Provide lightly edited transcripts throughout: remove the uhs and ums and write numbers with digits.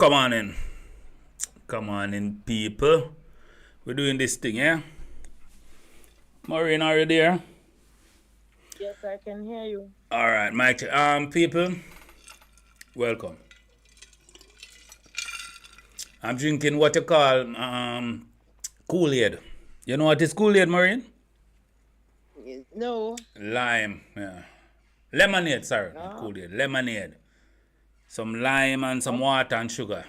Come on in. Come on in, people. We're doing this thing, yeah? Maureen, are you there? Yes, I can hear you. All right, Mike. People, welcome. I'm drinking what you call Kool-Aid. You know what is Kool-Aid, Maureen? No. Lime, yeah. Lemonade, sorry, not Ah, Kool-Aid. Lemonade. Some lime and some okay. water and sugar.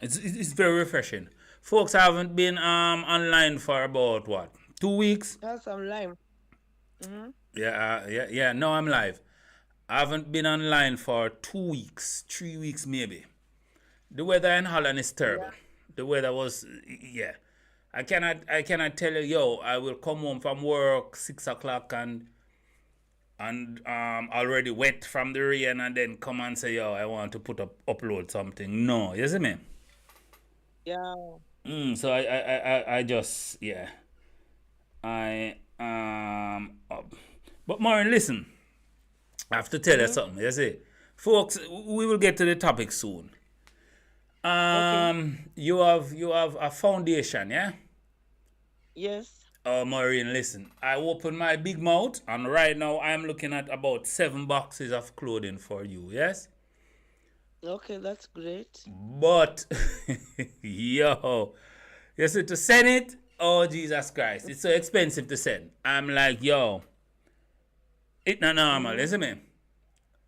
It's very refreshing. Folks, I haven't been online for about what? 2 weeks? Has some lime. Mm-hmm. Yeah. Now I'm live. I haven't been online for 2 weeks, 3 weeks maybe. The weather in Holland is Yeah. terrible. The weather was, yeah. I cannot tell you, yo, I will come home from work 6 o'clock and already wet from the rain and then come and say, yo, I want to upload something. No, you see me? Yeah. So I just, yeah. I but Maureen, listen. I have to tell you Mm-hmm. something. You see, folks, we will get to the topic soon. Okay. You have a foundation, yeah. Yes. Oh, Maureen, listen. I opened my big mouth, and right now I'm looking at about 7 boxes of clothing for you. Yes, Okay, that's great. but yo, you see to send it. Oh Jesus Christ, it's so expensive to send. I'm like, yo, it's not normal, Mm-hmm. isn't it?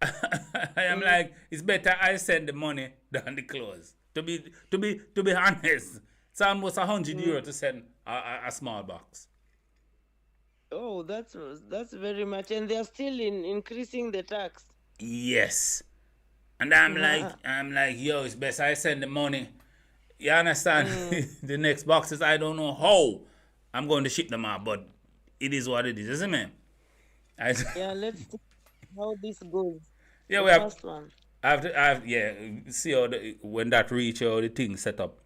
I am Mm. like, it's better I send the money than the clothes. To be honest, it's almost 100 euro Mm. to send a small box. Oh, that's very much, and they are still increasing the tax. Yes, and I'm like, Mm. I'm like, yo, it's best I send the money. You understand? Mm. The next boxes, I don't know how I'm going to ship them out, but it is what it is, isn't it? I, Yeah. Let's see how this goes. yeah, The we have. first one. Yeah, see how when that reach how the thing set up.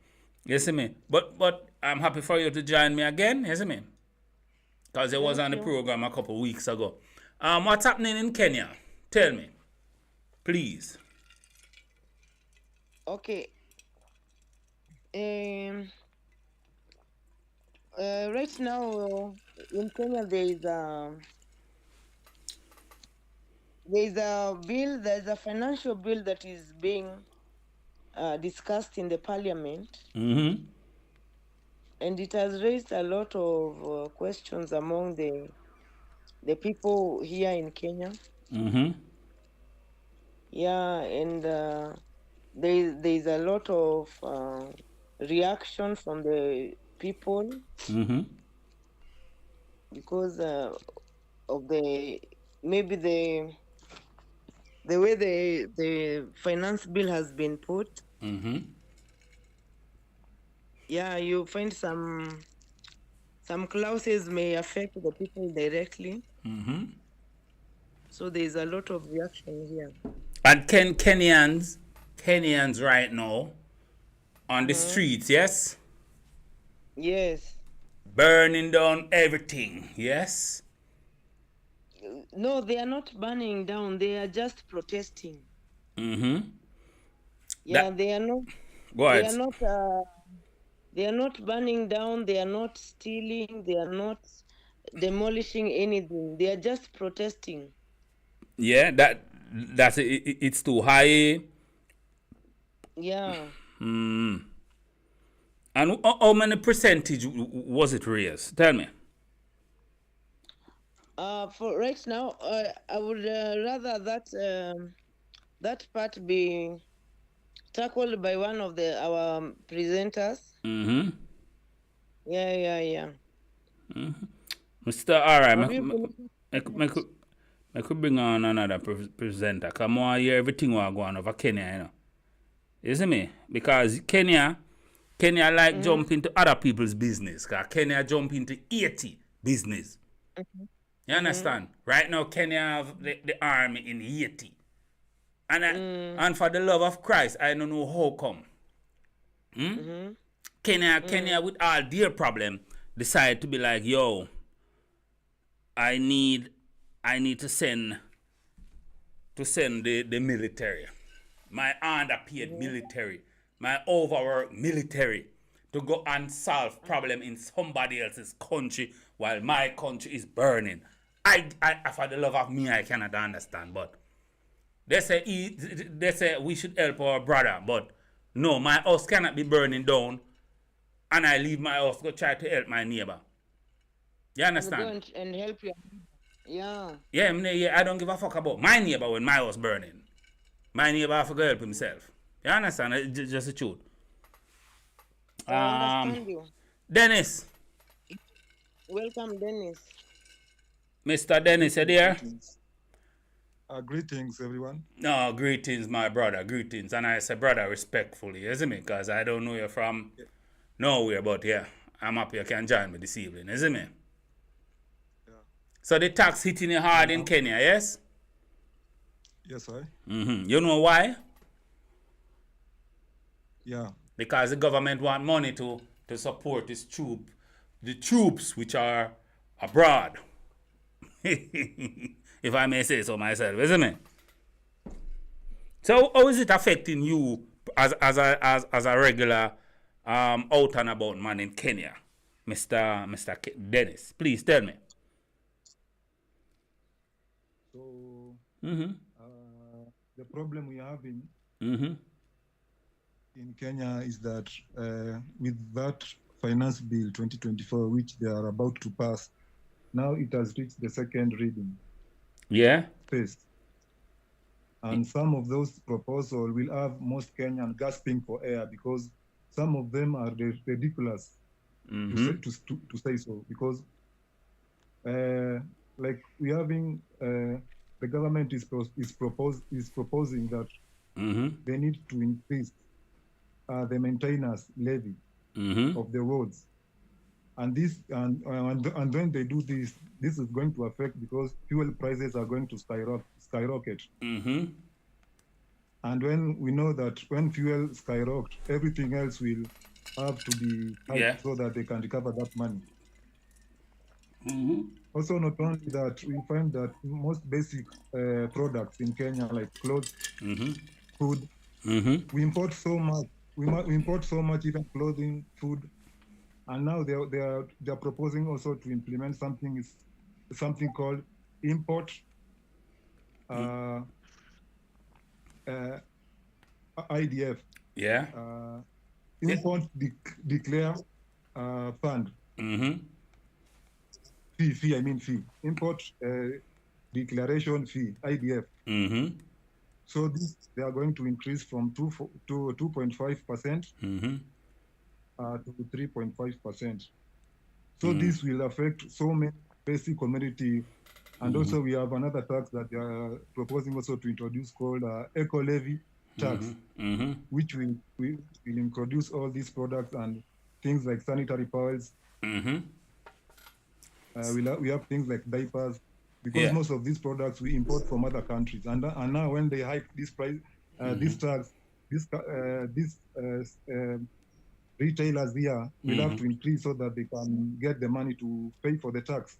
You see me? But I'm happy for you to join me again. You see me? Because I was on Thank the you. program a couple weeks ago. What's happening in Kenya? Tell me, please. Okay. Um. Right now in Kenya there is a bill. There is a financial bill that is being discussed in the parliament, Mm-hmm. and it has raised a lot of questions among the people here in Kenya. Mm-hmm. Yeah, and there is a lot of reaction from the people Mm-hmm. because of maybe the way the finance bill has been put. Mm-hmm. Yeah, you find some clauses may affect the people directly. Mm-hmm. So there's a lot of reaction here. And Kenyans right now on the Hmm. streets, yes? Yes. Burning down everything, yes? No, they are not burning down. They are just protesting. Mm-hmm. Yeah, That, they are not. go They are ahead. not. They are not burning down. They are not stealing. They are not demolishing anything. They are just protesting. Yeah, it's too high. Yeah. And how many percentage was it raised? Tell me. For right now, I would rather that part be tackled by one of our presenters. Mm-hmm. Yeah, yeah, yeah. Mr. Alright, Have you been? I could bring on another presenter. Come on, hear everything what going on over Kenya, you know. You see me? Because Kenya like Mm-hmm, jump into other people's business. Cause Kenya jump into 80 business. You mm-hmm, understand? Right now, Kenya have the army in Haiti. mm, And for the love of Christ, I don't know how come. mm-hmm, Kenya mm, with all their problem, decide to be like, yo, I need I need to send the military. My underpaid mm-hmm, military my overworked military to go and solve problem in somebody else's country while my country is burning. For the love of me, I cannot understand. But they say we should help our brother, but no, my house cannot be burning down, and I leave my house to go try to help my neighbor. You understand? Go and help you. Yeah. Yeah, I don't give a fuck about my neighbor when my house burning. My neighbor have to go help himself. You understand? It's just the truth. I understand you. Dennis. Welcome, Dennis. Mr. Dennis, you there? Greetings, everyone. No, greetings, my brother. Greetings. And I say brother respectfully, isn't it? Because I don't know you from nowhere, but yeah, I'm happy you can join me this evening, isn't it? Yeah. So the tax hitting you hard in Kenya, yes? Yes, I. You know why? Yeah. Because the government want money to support the troops which are abroad. If I may say so myself, isn't it? So how is it affecting you as a regular out and about man in Kenya, Mr. Dennis? Please tell me. So the problem we are having in Kenya is that with that finance bill 2024, which they are about to pass, now it has reached the second reading. Yeah. Phase. And some of those proposals will have most Kenyan gasping for air because some of them are ridiculous to say so. Because like we're having the government is proposing that they need to increase the maintenance levy of the roads. And this and when they do this, this is going to affect because fuel prices are going to skyrocket. And when we know that when fuel skyrockets, everything else will have to be hiked so that they can recover that money. Also, not only that, we find that most basic products in Kenya, like clothes, food, we import so much. We import so much, even clothing, food. And now they are proposing also to implement something called import IDF. Yeah. Import declare fund. Fee. Import declaration fee, IDF. So this they are going to increase from 2.5% to 3.5%. So this will affect so many basic commodity. And also we have another tax that they are proposing also to introduce called eco levy tax, which will introduce all these products and things like sanitary pads. We have things like diapers, because most of these products we import from other countries. And now when they hike this price, this tax, these retailers here will have to increase so that they can get the money to pay for the tax.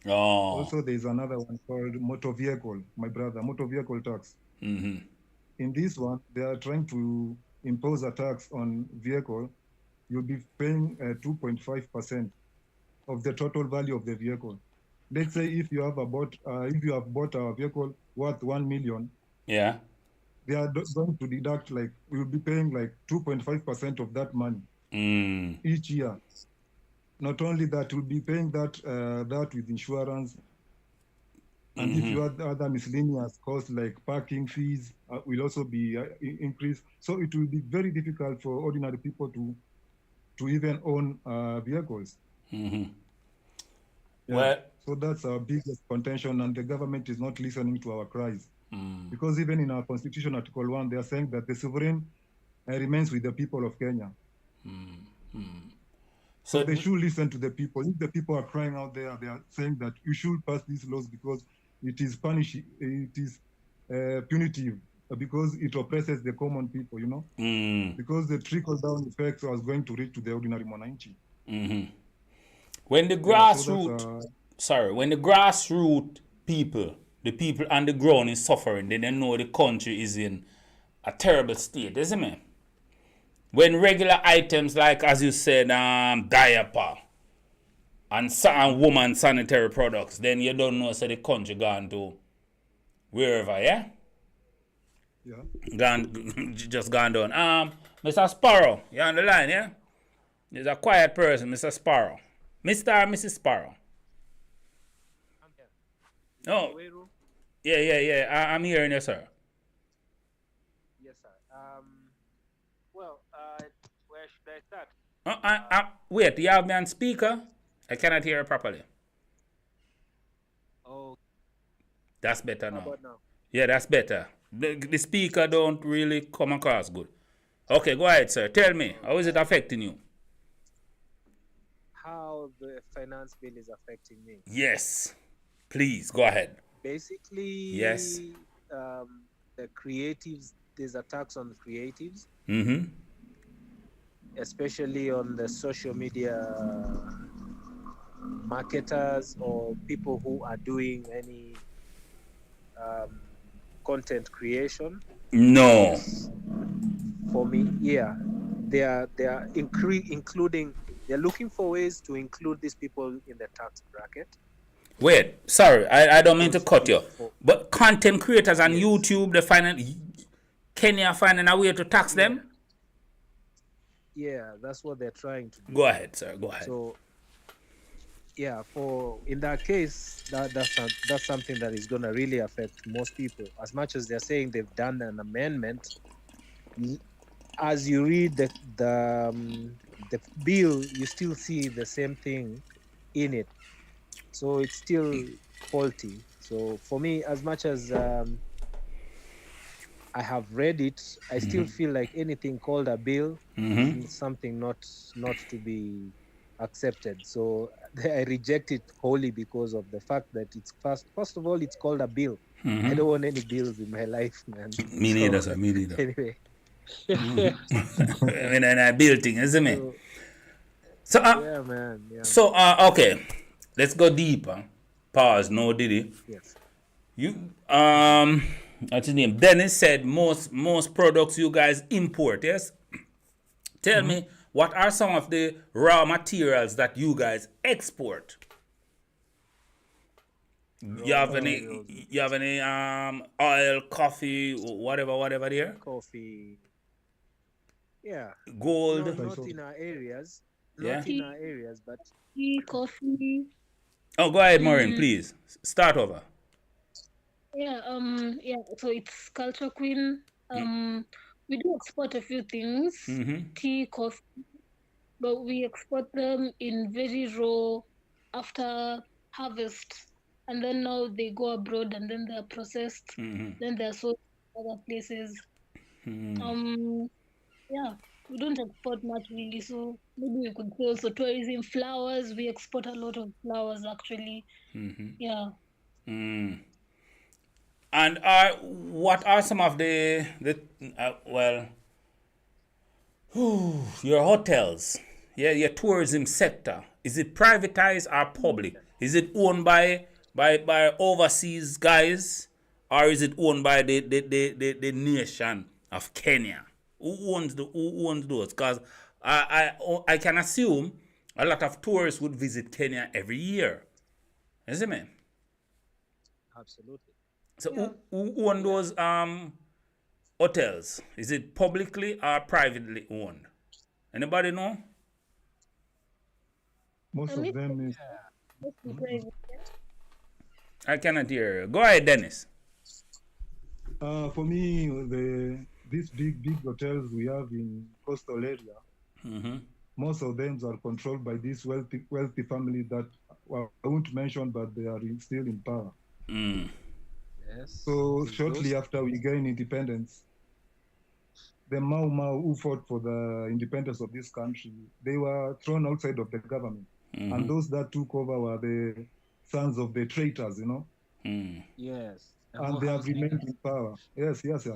Also, there's another one called motor vehicle tax. In this one, they are trying to impose a tax on vehicle. You'll be paying 2.5% of the total value of the vehicle. Let's say if you have bought a vehicle worth 1 million, they are going to deduct we'll be paying 2.5% of that money each year. Not only that, we'll be paying that with insurance, and if you have other miscellaneous costs like parking fees, will also be increased. So it will be very difficult for ordinary people to even own vehicles. Well, so that's our biggest contention, and the government is not listening to our cries. Because even in our constitution, Article 1, they are saying that the sovereign remains with the people of Kenya. So they should listen to the people. If the people are crying out there, they are saying that you should pass these laws because it is punishing, it is punitive, because it oppresses the common people, because the trickle-down effects was going to reach to the ordinary mwananchi. When the grassroots, when the grassroots people, the people on the ground is suffering, they don't know the country is in a terrible state, isn't it? When regular items like, as you said, diaper and woman sanitary products, then you don't know, so the country gone to wherever, yeah? Yeah. Just gone down. Mr. Sparrow, you on the line, yeah? There's a quiet person, Mr. Sparrow. Mr. or Mrs. Sparrow? I'm here. Oh, Wairo? yeah. I'm hearing you, sir. Yes, sir. Well, where should I start? Wait, you have me on speaker? I cannot hear you properly. Oh, That's better how now. about now? Yeah, that's better. The speaker don't really come across good. Okay, go ahead, sir. Tell me, how is it affecting you? How the finance bill is affecting me? Yes. Please, go ahead. Basically, Yes. The creatives, there's a tax on the creatives, Mm-hmm. especially on the social media marketers or people who are doing any content creation. No. For me, yeah, they are including. They're looking for ways to include these people in the tax bracket. Wait, sorry, I don't mean to cut you. But content creators on Yes. YouTube, Kenya finding a way to tax them? Yeah, that's what they're trying to do. Go ahead, sir. Go ahead. So, yeah, in that case, that's something that is going to really affect most people. As much as they're saying they've done an amendment, as you read the bill, you still see the same thing in it. So it's still faulty. So for me, as much as I have read it, I still feel like anything called a bill is something not to be accepted. So I reject it wholly because of the fact that it's first of all, it's called a bill. I don't want any bills in my life, man. Me neither, sir. Me neither. Anyway. And I building, isn't it? So, Yeah, man. Yeah. So, okay, let's go deeper. Pause. No, Diddy. Yes. What's his name? Dennis said most products you guys import. Yes. Tell me, what are some of the raw materials that you guys export? You have any oil, coffee, whatever there? Coffee. Yeah. Gold. Not in our areas. Yeah. Not in our areas, but Tea, coffee. Oh, go ahead, Maureen, please. Start over. Yeah, so it's Culture Queen. We do export a few things, tea, coffee, but we export them in very raw after harvest. And then now they go abroad and then they're processed. Then they're sold other places. Yeah, we don't export much really, so maybe we could say also tourism, flowers. We export a lot of flowers actually. Yeah. And what are some of the your hotels, your tourism sector? Is it privatized or public? Is it owned by overseas guys, or is it owned by the nation of Kenya? Who owns those? Because I can assume a lot of tourists would visit Kenya every year, isn't it? absolutely. So who own those hotels? Is it publicly or privately owned? Anybody know? Most of them is I cannot hear you. Go ahead, Dennis. for me these big hotels we have in coastal area. Most of them are controlled by this wealthy family that I won't mention, but they are still in power. Yes. So shortly after we gain independence, the Mau Mau who fought for the independence of this country, they were thrown outside of the government. And those that took over were the sons of the traitors, you know. Yes. And they have remained in power. Yes, sir.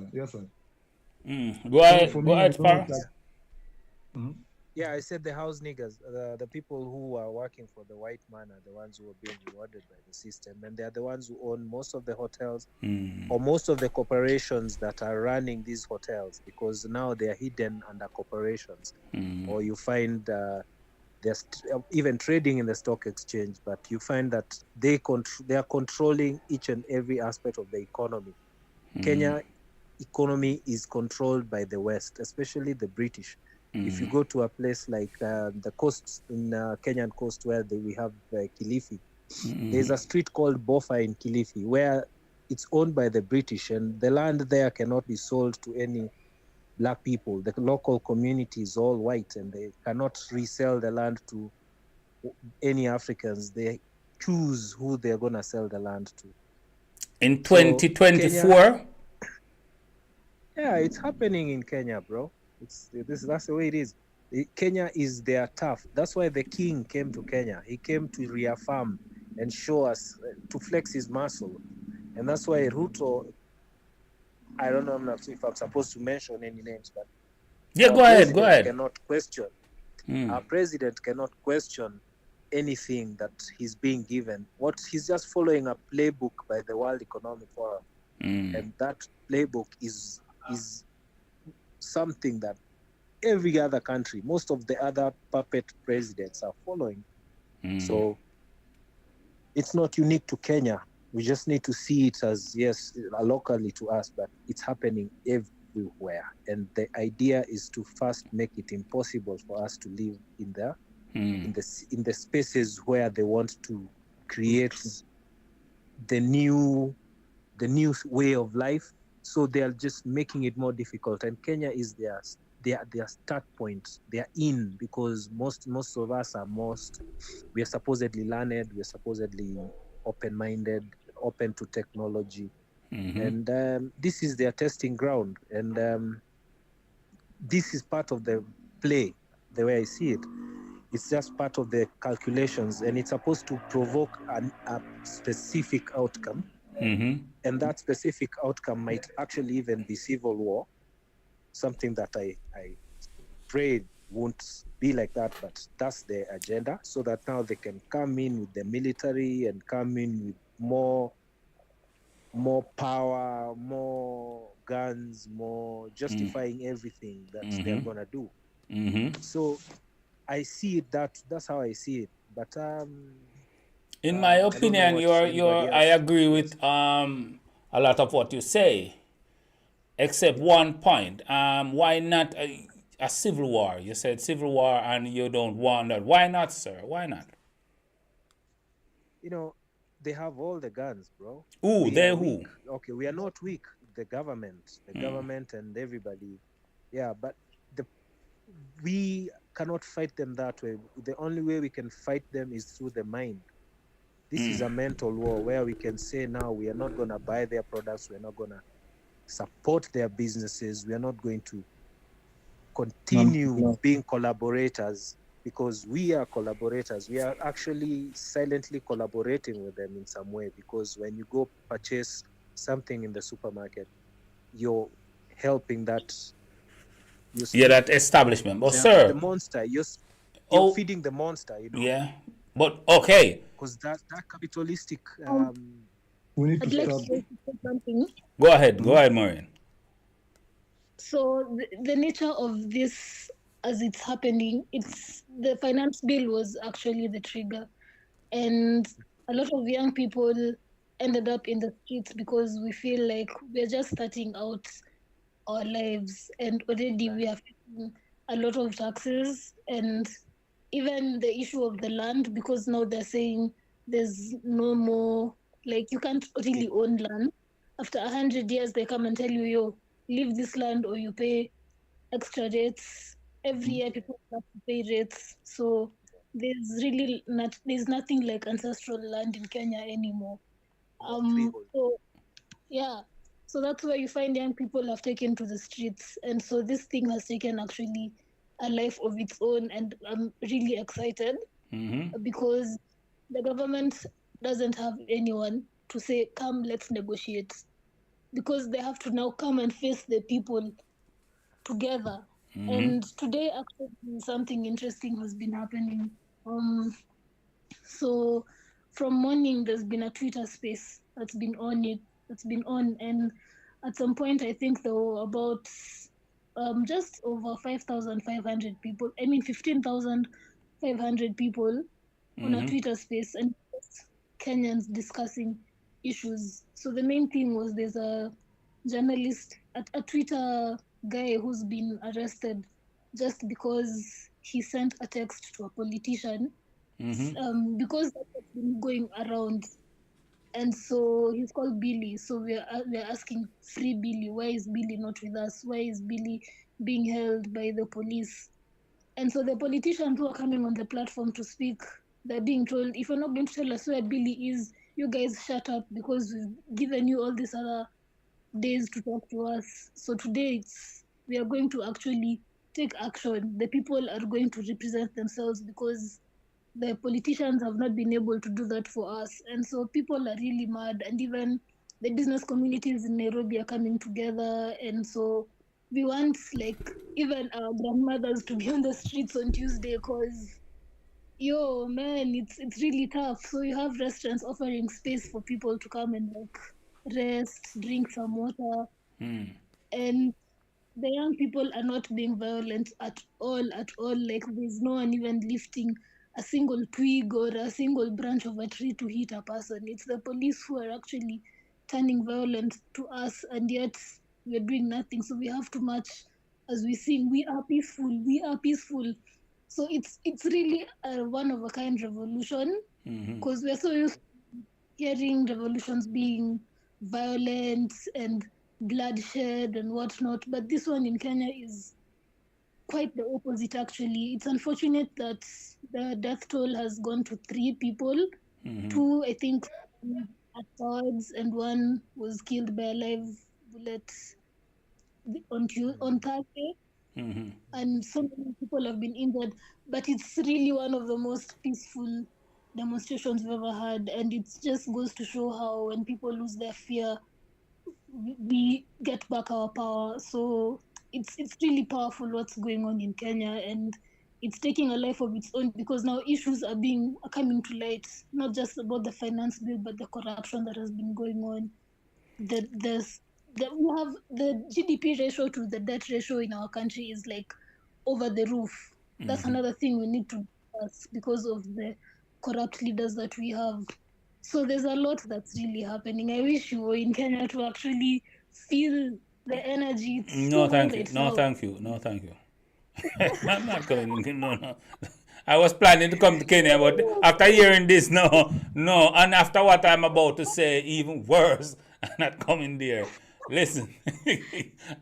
Go ahead, for go me, ahead, I don't Sparrow. like- Yeah, I said the house niggers, the people who are working for the white man are the ones who are being rewarded by the system, and they are the ones who own most of the hotels or most of the corporations that are running these hotels, because now they are hidden under corporations, or you find they're even trading in the stock exchange, but you find that they are controlling each and every aspect of the economy. Kenya economy is controlled by the West, especially the British. If you go to a place like the coast in Kenyan coast where we have Kilifi, there's a street called Bofa in Kilifi where it's owned by the British, and the land there cannot be sold to any black people. The local community is all white, and they cannot resell the land to any Africans. They choose who they're going to sell the land to. In 2024? Yeah, it's happening in Kenya, bro. That's the way it is. Kenya is their tough. That's why the king came to Kenya. He came to reaffirm and show us, to flex his muscle. And that's why Ruto, I don't know if I'm supposed to mention any names, but yeah, go ahead. Cannot question. Our president cannot question anything that he's being given. He's just following a playbook by the World Economic Forum. And that playbook is something that every other country, most of the other puppet presidents are following. So it's not unique to Kenya. We just need to see it as, yes, locally to us, but it's happening everywhere. And the idea is to first make it impossible for us to live in the spaces where they want to create the new way of life. So they are just making it more difficult. And Kenya is their start point. They are in because most of us we are supposedly learned, we are supposedly open-minded, open to technology. And this is their testing ground. And this is part of the play, the way I see it. It's just part of the calculations, and it's supposed to provoke a specific outcome. And that specific outcome might actually even be civil war, something that I pray won't be like that, but that's the agenda, so that now they can come in with the military and come in with more power, more guns, more justifying everything that they're gonna do. So I see it that's how I see it. But in my opinion, I agree with a lot of what you say, except one point. Why not a civil war? You said civil war, and you don't want that. Why not, sir? Why not? They have all the guns, bro. Who? Okay, we are not weak. The government and everybody. Yeah, but we cannot fight them that way. The only way we can fight them is through the mind. This is a mental war where we can say now we are not going to buy their products. We're not going to support their businesses. We are not going to continue being collaborators, because we are collaborators. We are actually silently collaborating with them in some way, because when you go purchase something in the supermarket, you're helping that. That establishment. But sir, the monster, you're feeding the monster, Yeah, but okay. Because that capitalistic. We need to I'd like stop. to say something. Go ahead, Maureen. So the nature of this, as it's happening, it's the finance bill was actually the trigger, and a lot of young people ended up in the streets because we feel like we're just starting out our lives, and already we are facing a lot of taxes, and even the issue of the land, because now they're saying there's no more, like, you can't really own land. After 100 years, they come and tell you, yo, leave this land or you pay extra rates. Every year people have to pay rates. So there's nothing like ancestral land in Kenya anymore. So that's where you find young people have taken to the streets. And so this thing has taken actually a life of its own. And I'm really excited because the government doesn't have anyone to say, come, let's negotiate. Because they have to now come and face the people together. And today, actually, something interesting has been happening. So from morning, there's been a Twitter space that's been on, and at some point, I think there were about just over 5,500 people. I mean, 15,500 people on a Twitter space, and Kenyans discussing issues. So the main thing was there's a journalist, a Twitter guy who's been arrested just because he sent a text to a politician, because that's been going around. And so he's called Billy. So we're asking, free Billy. Why is Billy not with us? Why is Billy being held by the police? And so the politicians who are coming on the platform to speak, they're being told, if you're not going to tell us where Billy is, you guys shut up, because we've given you all these other days to talk to us. So today we are going to actually take action. The people are going to represent themselves, because the politicians have not been able to do that for us. And so people are really mad, and even the business communities in Nairobi are coming together. And so we want, like, even our grandmothers to be on the streets on Tuesday, because man, it's really tough. So you have restaurants offering space for people to come and like rest, drink some water, and the young people are not being violent at all. Like, there's no one even lifting a single twig or a single branch of a tree to hit a person. It's the police who are actually turning violent to us, and yet we're doing nothing. So we have to march as we sing, we are peaceful, we are peaceful. So it's really a one of a kind revolution, because we're so used to hearing revolutions being violent and bloodshed and whatnot, but this one in Kenya is quite the opposite. Actually, it's unfortunate that the death toll has gone to 3 people. 2, I think, at swords, and 1 was killed by a live bullet on Thursday. And so many people have been injured, but it's really one of the most peaceful demonstrations we've ever had, and it just goes to show how when people lose their fear, we get back our power. So it's really powerful what's going on in Kenya, and it's taking a life of its own, because now issues are coming to light, not just about the finance bill, but the corruption that has been going on. We have the GDP ratio to the debt ratio in our country is like over the roof. That's another thing we need to discuss, because of the corrupt leaders that we have. So there's a lot that's really happening. I wish you were in Kenya to actually feel the energy. No, thank you. No, thank you. No, thank you. I'm not coming. No. I was planning to come to Kenya, but after hearing this, no. And after what I'm about to say, even worse, I'm not coming there. Listen.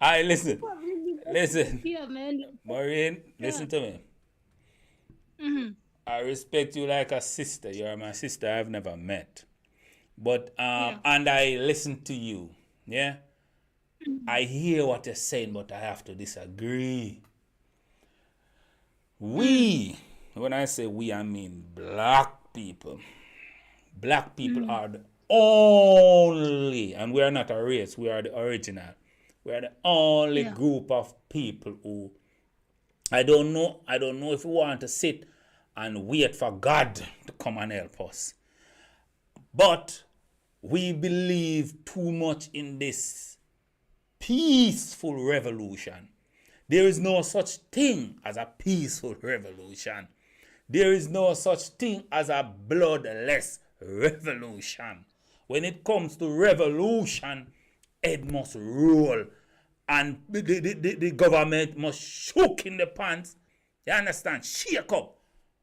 Listen. Yeah, man. Maureen, listen to me. I respect you like a sister. You're my sister I've never met. But, and I listen to you. Yeah? I hear what you're saying, but I have to disagree. We, when I say we, I mean black people. Black people are the only, and we are not a race, we are the original. We are the only group of people who, I don't know if we want to sit and wait for God to come and help us. But we believe too much in this peaceful revolution. There is no such thing as a peaceful revolution. There is no such thing as a bloodless revolution. When it comes to revolution, it must roll. And the government must shook in the pants. You understand? Shake up.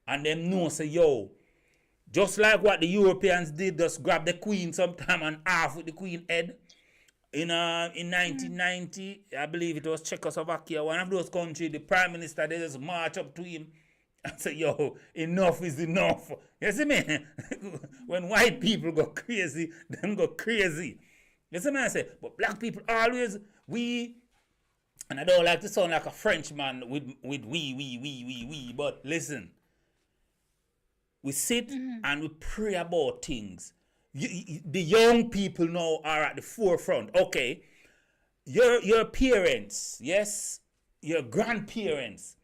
And them know say, yo, just like what the Europeans did, just grab the queen sometime and half with the queen head. In 1990, I believe it was Czechoslovakia, one of those countries, the prime minister, they just march up to him and say, yo, enough is enough. You see me? When white people go crazy, them go crazy. You see me? I say, but black people always, and I don't like to sound like a Frenchman with we, but listen. We sit and we pray about things. The young people now are at the forefront. Okay, your parents, yes, your grandparents,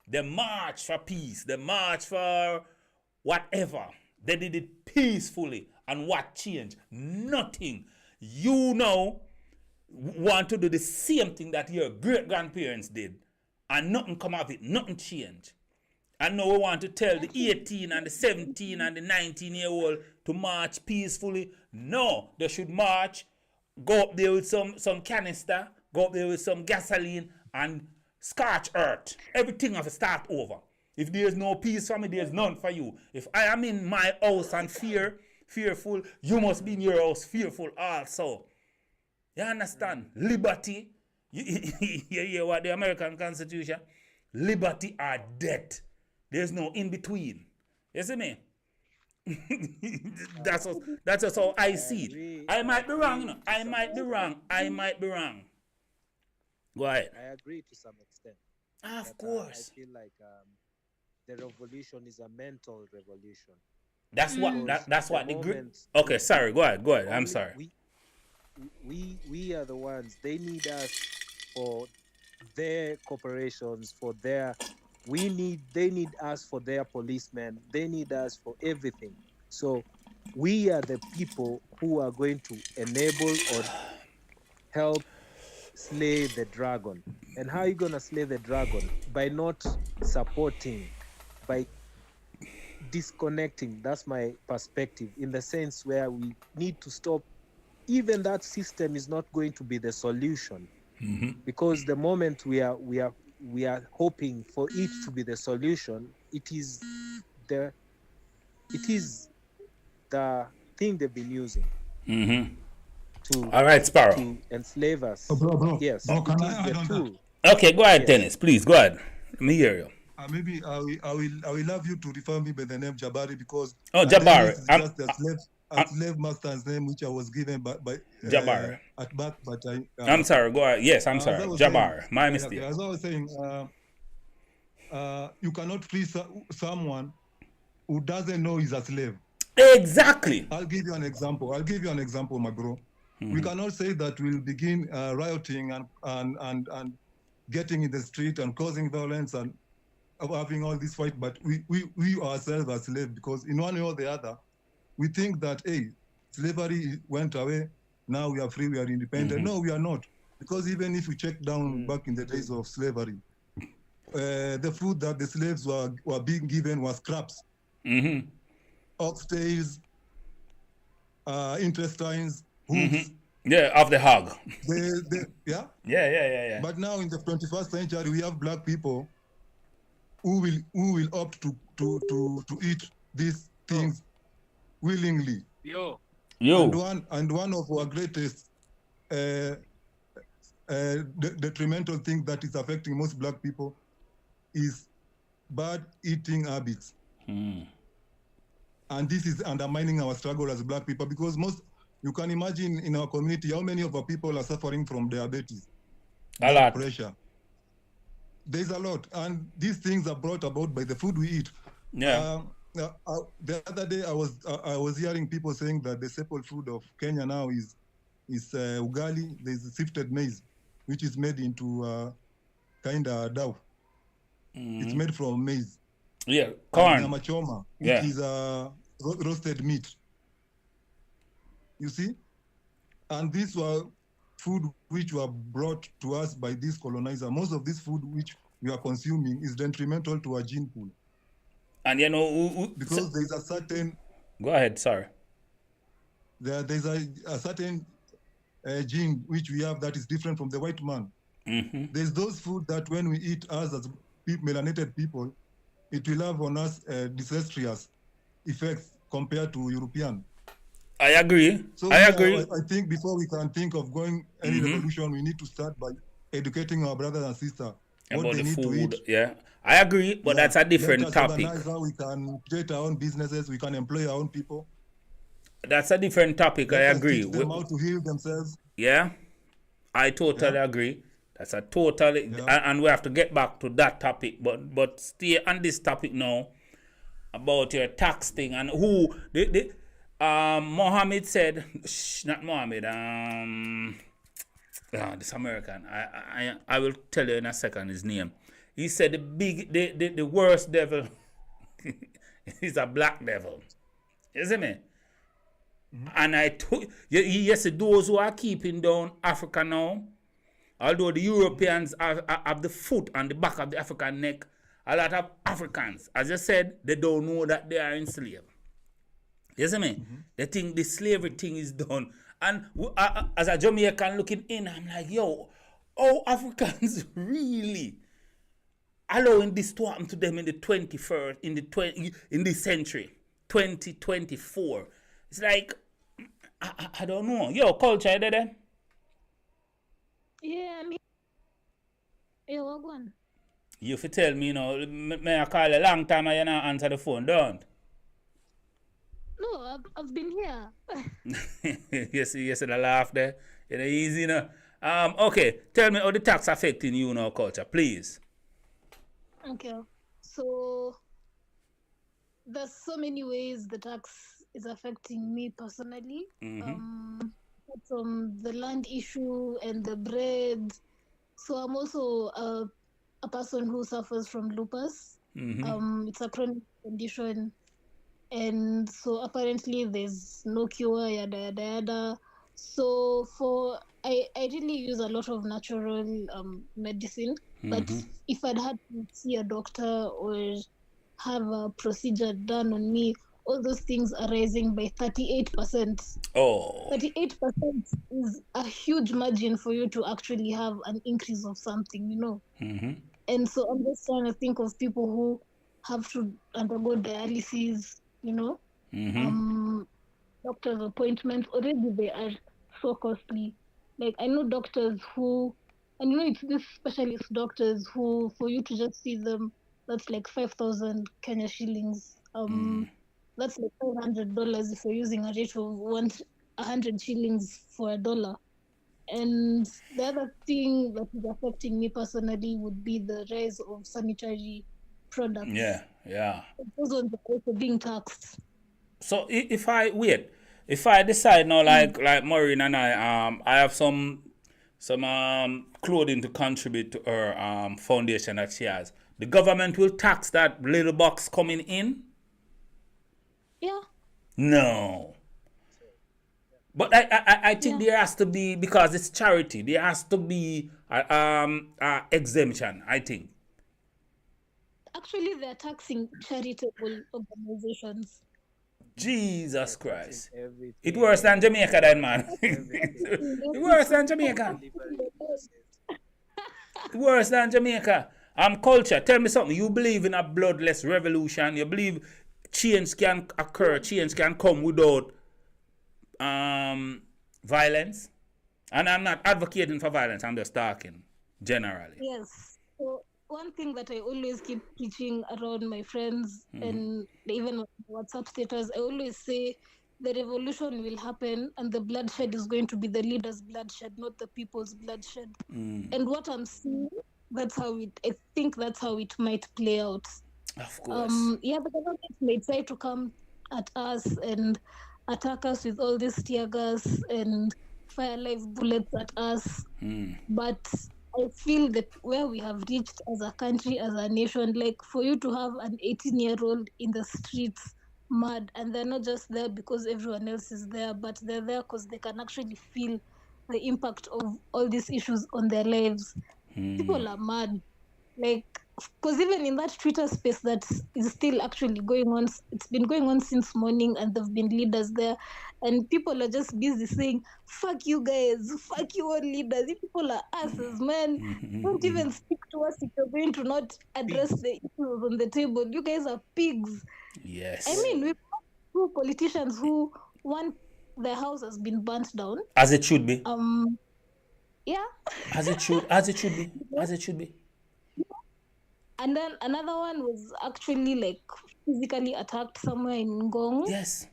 they march for peace, they march for whatever. They did it peacefully. And what changed? Nothing. You now want to do the same thing that your great grandparents did, and nothing come of it, nothing changed. And now we want to tell the 18 and the 17 and the 19-year-old to march peacefully. No, they should march, go up there with some canister, go up there with some gasoline and scorch earth. Everything have to start over. If there's no peace for me, there's none for you. If I am in my house and fearful, you must be in your house fearful also. You understand? Liberty. You hear what the American Constitution? Liberty or death. There's no in between. You see me? That's just how I see it. I might be wrong, you know. I might be wrong. Go ahead. I agree to some extent. Of course. I feel like the revolution is a mental revolution. That's what the group. Okay, sorry. Go ahead. I'm sorry. We are the ones. They need us for their corporations, for their. They need us for their policemen. They need us for everything. So we are the people who are going to enable or help slay the dragon. And how are you going to slay the dragon? By not supporting, by disconnecting. That's my perspective, in the sense where we need to stop. Even that system is not going to be the solution, because the moment we are hoping for it to be the solution, it is the thing they've been using to, all right, Sparrow, to enslave us. Bro. Yes, Bro, can it I is add the on tool. Okay, go ahead, Dennis. Please, go ahead. Let me hear you. Maybe I will love you to refer me by the name Jabari, because Jabari. It's just a slave master's name which I was given by Jabari at birth, but I'm sorry. Go ahead. Yes, I'm sorry. Jabari. My mistake. As I was saying, you cannot free someone who doesn't know he's a slave. Exactly. I'll give you an example, my bro. We cannot say that we'll begin rioting and getting in the street and causing violence and having all this fight, but we ourselves are slaves, because in one way or the other, we think that, hey, slavery went away, now we are free, we are independent. No, we are not. Because even if we check down back in the days of slavery, the food that the slaves were being given was scraps. Oxtails, intestines, hooves. Yeah, of the hog. Yeah? Yeah. But now in the 21st century, we have black people who will opt to eat these things willingly. And one of our greatest detrimental thing that is affecting most black people is bad eating habits. And this is undermining our struggle as black people, because you can imagine in our community how many of our people are suffering from diabetes, a lot, pressure. There's a lot, and these things are brought about by the food we eat. Yeah. The other day, I was hearing people saying that the staple food of Kenya now is ugali. There's sifted maize, which is made into kind of dough. It's made from maize. Yeah, corn. And machoma, which is roasted meat. You see, and these were food which were brought to us by this colonizer. Most of this food which we are consuming is detrimental to our gene pool. And you know, because there's a certain. Go ahead, sorry. There's a certain gene which we have that is different from the white man. There's those food that when we eat us as melanated people, it will have on us disastrous effects compared to European. I agree. So I agree. I think before we can think of going any revolution, we need to start by educating our brothers and sisters about the food. Yeah, I agree, but that's a different topic. We can create our own businesses. We can employ our own people. That's a different topic. I agree. Teach them how to heal themselves. Yeah, I totally agree. That's a totally, and we have to get back to that topic. But stay on this topic now about your tax thing and who Mohammed said. Not Mohammed. Yeah, this American. I will tell you in a second his name. He said the worst devil is a black devil. Isn't it? And I told yes, those who are keeping down Africa now, although the Europeans have the foot on the back of the African neck, a lot of Africans, as I said, they don't know that they are enslaved. You see me? They think the slavery thing is done. And as a Jamaican looking in, I'm like, yo, how Africans really allowing this to happen to them in the 21st, in this century, 2024? It's like, I don't know. Yo, culture, you there? Yeah, I mean, yeah, what one? You fi tell me, you know, may I call a long time and you not answer the phone, don't? No, I've been here. you see the laugh there? You know, easy, you know. Okay, tell me how the tax affecting you now, culture, please. Okay, so there's so many ways the tax is affecting me personally. From the land issue and the bread. So I'm also a person who suffers from lupus. It's a chronic condition, and so apparently there's no cure, yada yada yada. So I really use a lot of natural medicine, but if I'd had to see a doctor or have a procedure done on me, all those things are rising by 38%. Oh. 38% is a huge margin for you to actually have an increase of something, you know. And so I'm just trying to think of people who have to undergo dialysis, you know. Doctor's appointments, already they are so costly. Like, I know doctors who, and you know, it's these specialist doctors who, for you to just see them, that's like 5,000 Kenya shillings. That's like $500 if you're using a rate of 100 shillings for $1. And the other thing that is affecting me personally would be the rise of sanitary products. Yeah. Those ones are also being taxed. So if I decide now, like Maureen and I have some clothing to contribute to her foundation that she has, the government will tax that little box coming in. Yeah. No. But I think there has to be, because it's charity, there has to be exemption, I think. Actually, they're taxing charitable organizations. Jesus Christ. Everything. It's worse than Jamaica then, man. It's worse than Jamaica. Worse than Jamaica. Culture, tell me something. You believe in a bloodless revolution? You believe change can occur, change can come without violence? And I'm not advocating for violence, I'm just talking generally. Yes. So one thing that I always keep preaching around my friends and even on WhatsApp status, I always say the revolution will happen and the bloodshed is going to be the leaders' bloodshed, not the people's bloodshed. And what I'm seeing, I think that's how it might play out. Of course. The government may try to come at us and attack us with all this tear gas and fire live bullets at us. But I feel that where we have reached as a country, as a nation, like for you to have an 18-year-old in the streets mad, and they're not just there because everyone else is there, but they're there because they can actually feel the impact of all these issues on their lives. People are mad. Like, because even in that Twitter space that is still actually going on, it's been going on since morning, and there've been leaders there, and people are just busy saying, fuck you guys, fuck you all leaders. You people are asses, man. Don't even speak to us if you're going to not address the issues on the table. You guys are pigs. Yes. I mean, we've got two politicians who, one, their house has been burnt down. As it should be. Yeah. As it should be. And then another one was actually like physically attacked somewhere in Ngong. Yes.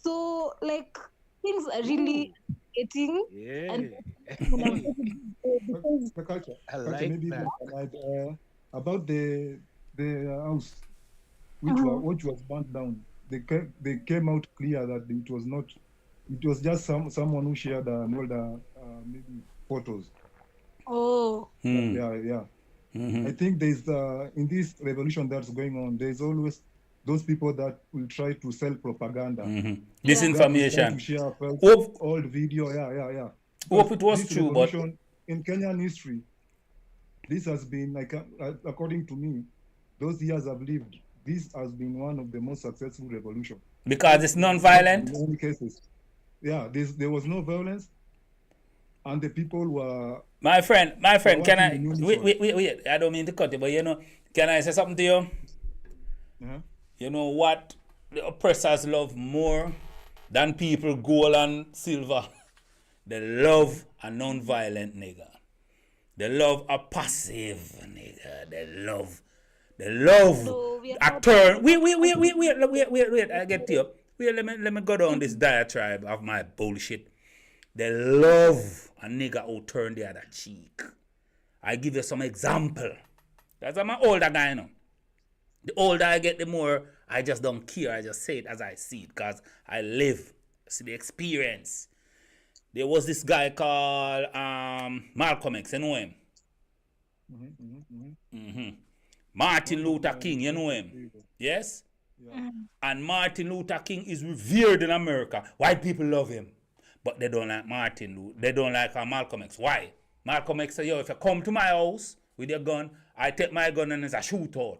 So like things are really getting. Yeah. And The culture. I like maybe that. About the house which was burnt down. They came out clear that it was not It was just someone who shared an older maybe photos. Oh. Yeah. I think there's in this revolution that's going on, there's always those people that will try to sell propaganda. Disinformation. To share old video. Yeah. Hope it was this true, but revolution in Kenyan history, this has been like according to me, those years I've lived, this has been one of the most successful revolution. Because it's non-violent? In many cases. Yeah, there was no violence, and the people were... My friend, can I... Wait, I don't mean to cut you, but can I say something to you? You know what the oppressors love more than people gold and silver? They love a non-violent nigga. They love a passive nigga. They love a turn. Wait, I get to you. Wait, let me go down this diatribe of my bullshit. They love a nigga who turn the other cheek. I give you some example. That's I'm an older guy now. The older I get, the more I just don't care. I just say it as I see it because I live, see the experience. There was this guy called Malcolm X, you know him? Martin Luther King, you know him? Yes? Yeah. And Martin Luther King is revered in America. White people love him. But they don't like Martin Luther. They don't like Malcolm X. Why? Malcolm X said, yo, if you come to my house with your gun, I take my gun and it's a shootout.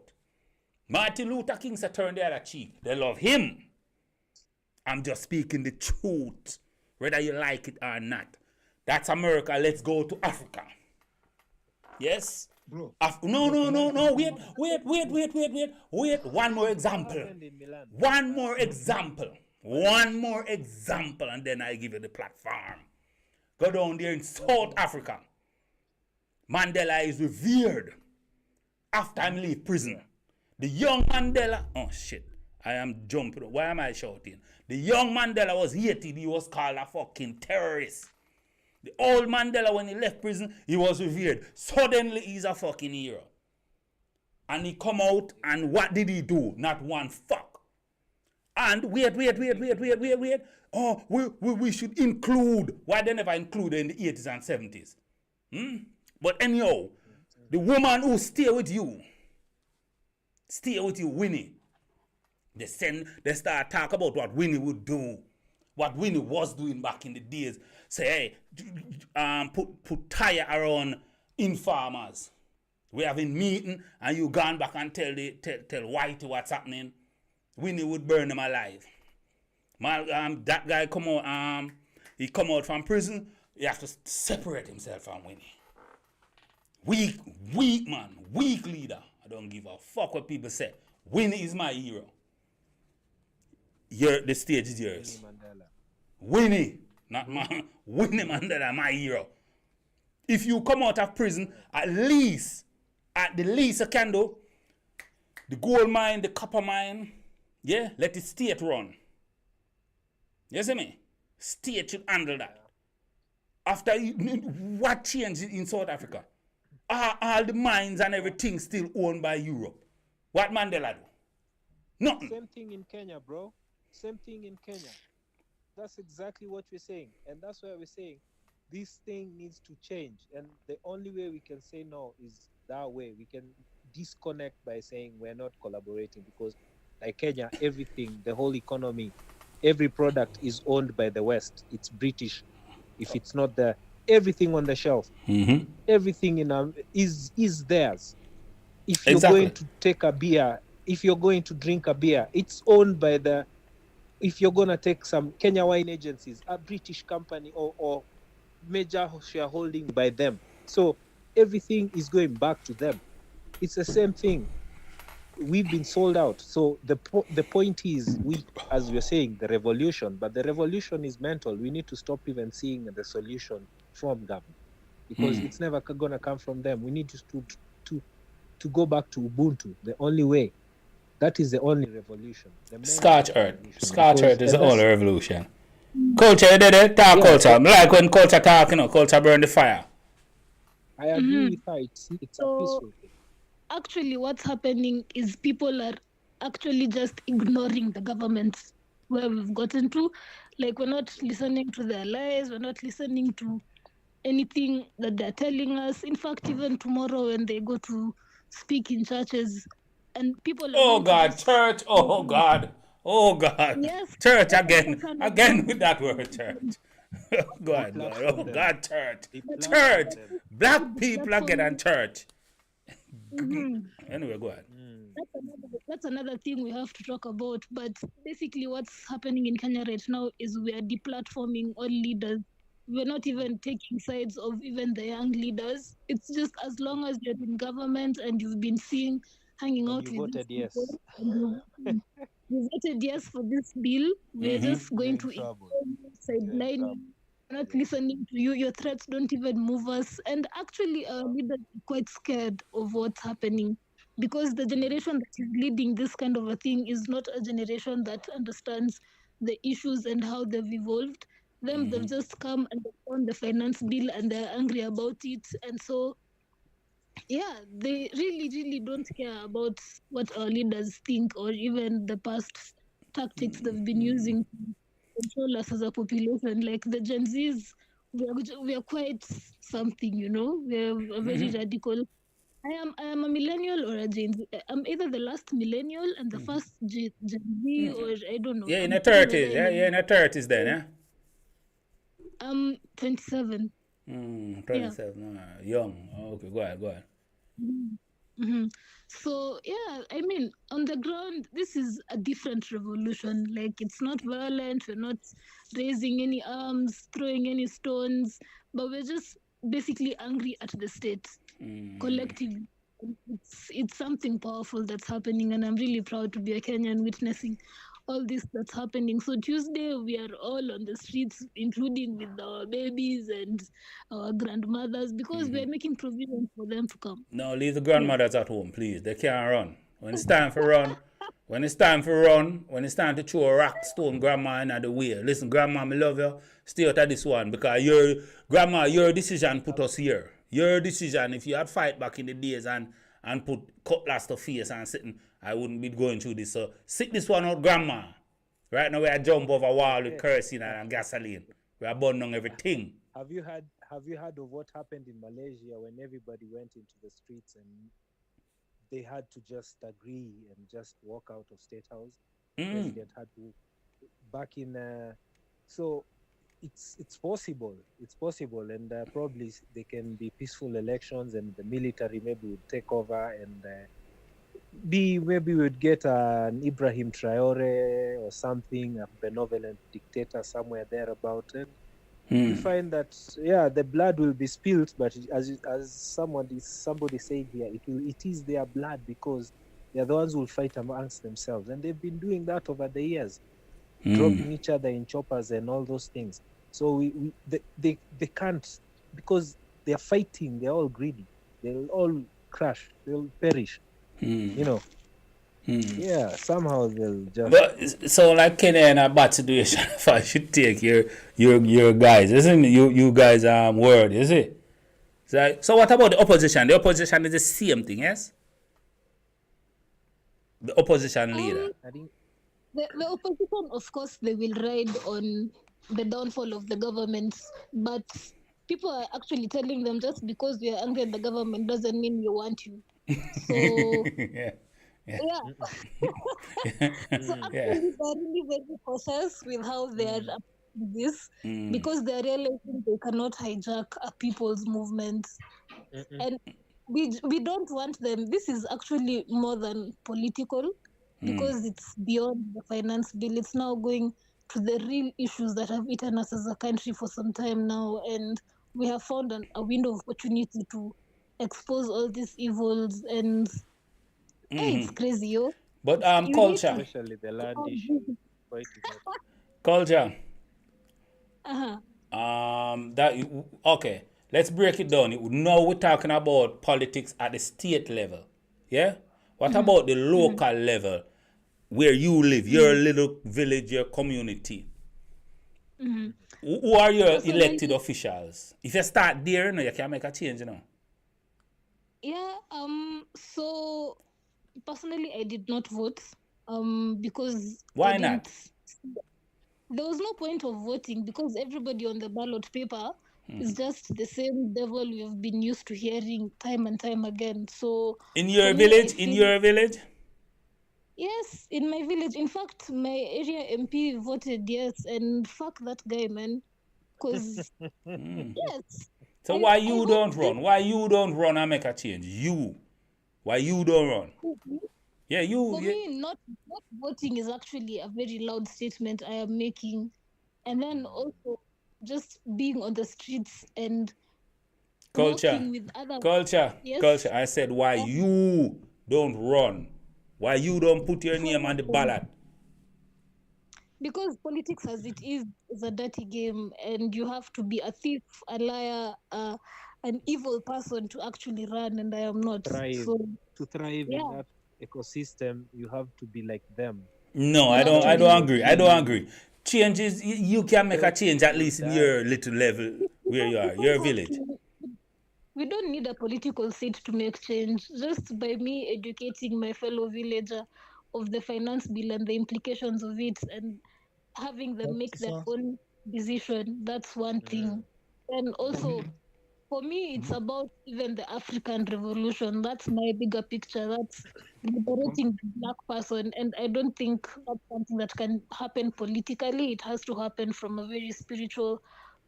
Martin Luther King said, turn the other cheek. They love him. I'm just speaking the truth, whether you like it or not. That's America. Let's go to Africa. Yes? Bro. No. Wait. One more example. One more example, and then I give you the platform. Go down there in South Africa. Mandela is revered after he leave prison. The young Mandela, oh shit, I am jumping. Why am I shouting? The young Mandela was hated. He was called a fucking terrorist. The old Mandela, when he left prison, he was revered. Suddenly, he's a fucking hero. And he come out, and what did he do? Not one fuck. And wait. Oh, we should include. Why they never included in the 80s and 70s? But anyhow, the woman who stay with you, Winnie. They start talk about what Winnie would do, what Winnie was doing back in the days. Say, hey, put tire around informers. We having meeting, and you gone back and tell Whitey what's happening. Winnie would burn them alive. That guy come out. He come out from prison. He have to separate himself from Winnie. Weak man, weak leader. I don't give a fuck what people say. Winnie is my hero. The stage is yours. Winnie, not my Winnie Mandela, my hero. If you come out of prison, at the least you can do the gold mine, the copper mine, yeah, let the state run. You see me? State should handle that. After what changed in South Africa? All the mines and everything still owned by Europe. What Mandela do? Nothing. Same thing in Kenya, bro. Same thing in Kenya. That's exactly what we're saying. And that's why we're saying this thing needs to change. And the only way we can say no is that way. We can disconnect by saying we're not collaborating because like Kenya, everything, the whole economy, every product is owned by the West. It's British. If it's not there, everything on the shelf, everything is theirs. If you're going to take a beer, if you're going to drink a beer, it's owned by the. If you're gonna take some Kenya wine agencies, a British company or major shareholding by them. So everything is going back to them. It's the same thing. We've been sold out. So the point is, we, as we're saying, the revolution, but the revolution is mental. We need to stop even seeing the solution from government because it's never gonna come from them. We need to go back to Ubuntu, the only way. That is the only revolution. Scorch earth is the only revolution. Culture, you did it? Talk culture. Like when culture talk, culture burn the fire. I agree with her. It's a peaceful thing. Actually, what's happening is people are actually just ignoring the governments where we've gotten to. Like, we're not listening to their lies. We're not listening to anything that they're telling us. In fact, even tomorrow when they go to speak in churches, and people are Oh meant to God, just church. Oh God. Oh God. yes, Church that's again. kind of Again with that word, church. Go They on, go on. platform Oh them. God, church. They but platform Church. them. Black people are getting church. Mhm. Anyway, go ahead. That's another thing we have to talk about. But basically, what's happening in Kenya right now is we are deplatforming all leaders. We're not even taking sides of even the young leaders. It's just as long as you're in government and you've been hanging And out you with these voted people, yes. and you voted yes for this bill, we're just You're going in to trouble. ignore you, You're in sideline trouble. you. We're not Yeah. listening to you. Your threats don't even move us. And actually, our leaders are quite scared of what's happening, because the generation that is leading this kind of a thing is not a generation that understands the issues and how they've evolved. They've just come and they found the finance bill and they're angry about it. And so, yeah, they really, really don't care about what our leaders think or even the past tactics they've been using to control us as a population. Like the Gen Zs, we are quite something, you know. We're a very radical. I am a millennial or a Gen Z. I'm either the last millennial and the first Gen Z, or I don't know. Yeah, in I'm the sitting 30s. somewhere in Yeah, the yeah, in the 30s then, yeah? I'm 27. Yeah. 27. Young. Okay, go ahead, go ahead. hmm So yeah, I mean, on the ground, this is a different revolution. Like, it's not violent. We're not raising any arms, throwing any stones, but we're just basically angry at the state collectively. It's something powerful that's happening, and I'm really proud to be a Kenyan witnessing all this that's happening. So Tuesday we are all on the streets, including with our babies and our grandmothers, because we're making provision for them to come. No, leave the Yeah. grandmothers at home, please. They can't run. When it's time for run, when it's time for run, when it's time to throw a rock stone, grandma in the way. Listen, grandma, I love you. Stay out of this one, because your decision put us here. Your decision, if you had fight back in the days and put cutlass to face and sitting, I wouldn't be going through this. So sit this one out, grandma. Right now we are jump over a wall with kerosene and gasoline. We are burning down everything. Have you heard of what happened in Malaysia when everybody went into the streets and they had to just agree and just walk out of State House? President had to back in. So it's possible. It's possible, and probably they can be peaceful elections, and the military maybe would take over, and maybe we'd get an Ibrahim Traore or something, a benevolent dictator somewhere thereabout, and you find that the blood will be spilled, but as somebody said here, it is their blood, because they're the ones who will fight amongst themselves, and they've been doing that over the years, dropping each other in choppers and all those things. So they can't, because they're fighting. They're all greedy. They'll all crash. They'll perish. You know. Yeah, somehow they'll just. But so like Kenya in a bad situation, if I should take your guys, isn't it? You guys word, is it? So what about the opposition? The opposition is the same thing, yes? The opposition leader. I think The opposition, of course, they will ride on the downfall of the government, but people are actually telling them just because we are angry at the government doesn't mean we want you. So yeah. yeah. So Yeah. actually, they're really very cautious with how they are approaching this, because they're realizing they cannot hijack a people's movements. And we don't want them. This is actually more than political, because it's beyond the finance bill. It's now going to the real issues that have eaten us as a country for some time now, and we have found a window of opportunity to expose all these evils. And hey, it's crazy, yo. But You need culture. to. especially the land issue. Quite enough. Culture. Uh-huh. Okay. Let's break it down. Now we're talking about politics at the state level. Yeah? What about the local level where you live, your little village, your community? Who are your elected officials? If you start there, you know, you can make a change, you know. Yeah, so personally I did not vote. Because Why I not? didn't there was no point of voting because everybody on the ballot paper is just the same devil we've been used to hearing time and time again. So In your for me, I village? In think- your village? Yes, in my village. In fact, my area MP voted yes, and fuck that guy, man. Because yes. So And why I you hope don't run? Why you don't run and make a change? You. Why you don't run? Yeah, you. For me, not voting is actually a very loud statement I am making, and then also just being on the streets and Culture. working with other. Culture. Yes. Culture. I said why you don't run? Why you don't put your name on the ballot? Because politics as it is a dirty game, and you have to be a thief, a liar, an evil person to actually run, and I am not. Thrive. So To thrive Yeah. in that ecosystem, you have to be like them. No, I don't agree. I don't agree. Changes you can make a change at least in your little level where you are, your village. we don't need a political seat to make change. Just by me educating my fellow villager of the finance bill and the implications of it, and having them make their own decision, that's one thing. And also, for me, it's about even the African revolution. That's my bigger picture. That's liberating the black person. And I don't think that's something that can happen politically. It has to happen from a very spiritual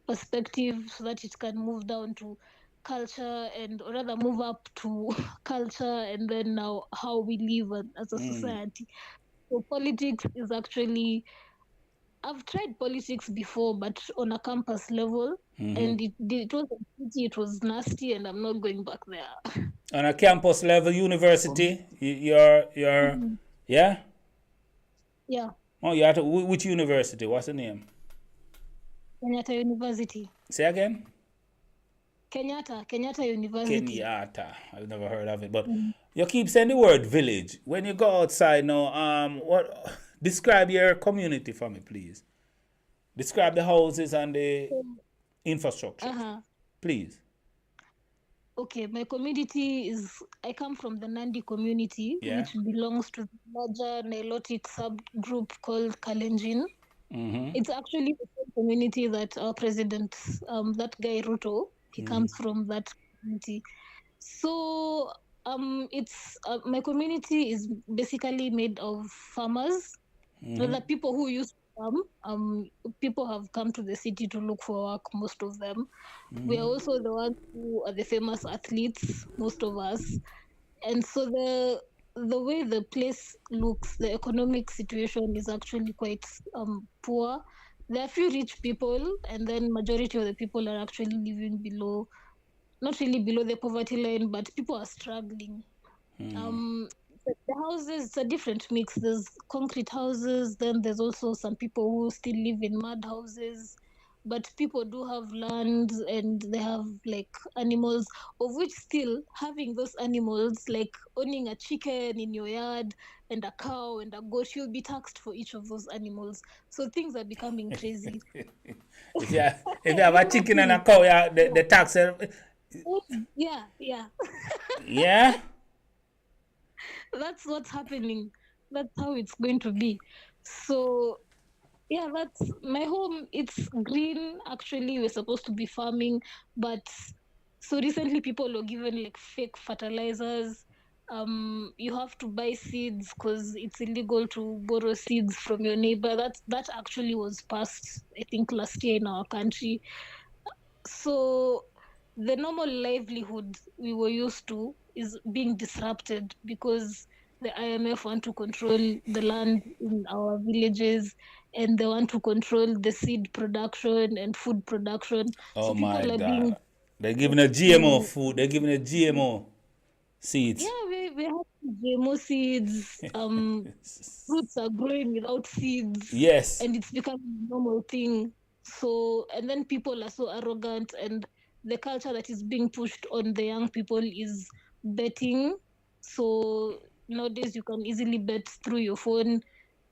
perspective so that it can move down to culture, and or rather move up to culture, and then now how we live as a society. So politics is actually, I've tried politics before, but on a campus level, and it was pretty, it was nasty, and I'm not going back there. On a campus level university, you're yeah? Yeah, Oh, you have to, which university? What's the name? Kenyatta University. Say again? Kenyatta University. Kenyatta. I've never heard of it, but you keep saying the word village. When you go outside now, what describe your community for me, please. Describe the houses and the infrastructure. Please. Okay, my community is, I come from the Nandi community, which belongs to the larger Nilotic subgroup called Kalenjin. It's actually the same community that our president, that guy Ruto, he comes from that community. So it's my community is basically made of farmers. The people who used to farm, people have come to the city to look for work, most of them. We are also the ones who are the famous athletes, most of us. And so the way the place looks, the economic situation is actually quite poor. There are few rich people, and then majority of the people are actually living below, not really below the poverty line, but people are struggling. The houses, it's a different mix. There's concrete houses, then there's also some people who still live in mud houses. But people do have land, and they have like animals, of which still having those animals, like owning a chicken in your yard and a cow and a goat, you'll be taxed for each of those animals. So things are becoming crazy. If you have a chicken and a cow, the tax. Yeah. Yeah. That's what's happening. That's how it's going to be. So yeah, that's my home. It's green. Actually, we're supposed to be farming, but so recently people were given like fake fertilizers. You have to buy seeds because it's illegal to borrow seeds from your neighbor. That actually was passed, I think, last year in our country. So the normal livelihood we were used to is being disrupted because the IMF want to control the land in our villages, and they want to control the seed production and food production. Oh so people my are God. They're giving a GMO food. They're giving a GMO seeds. Yeah, we have GMO seeds. Fruits are growing without seeds. Yes. And it's becoming a normal thing. So, and then people are so arrogant, and the culture that is being pushed on the young people is betting. So nowadays you can easily bet through your phone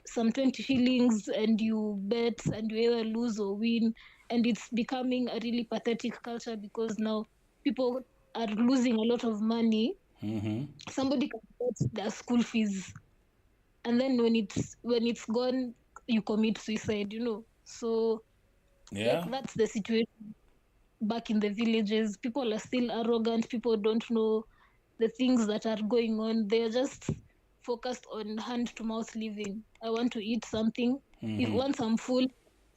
some 20 shillings, and you bet, and you either lose or win. And it's becoming a really pathetic culture because now people are losing a lot of money. Somebody can bet their school fees, and then when it's gone, you commit suicide, So like that's the situation back in the villages. People are still arrogant. People don't know the things that are going on. They're just focused on hand to mouth living. I want to eat something. If once I'm full,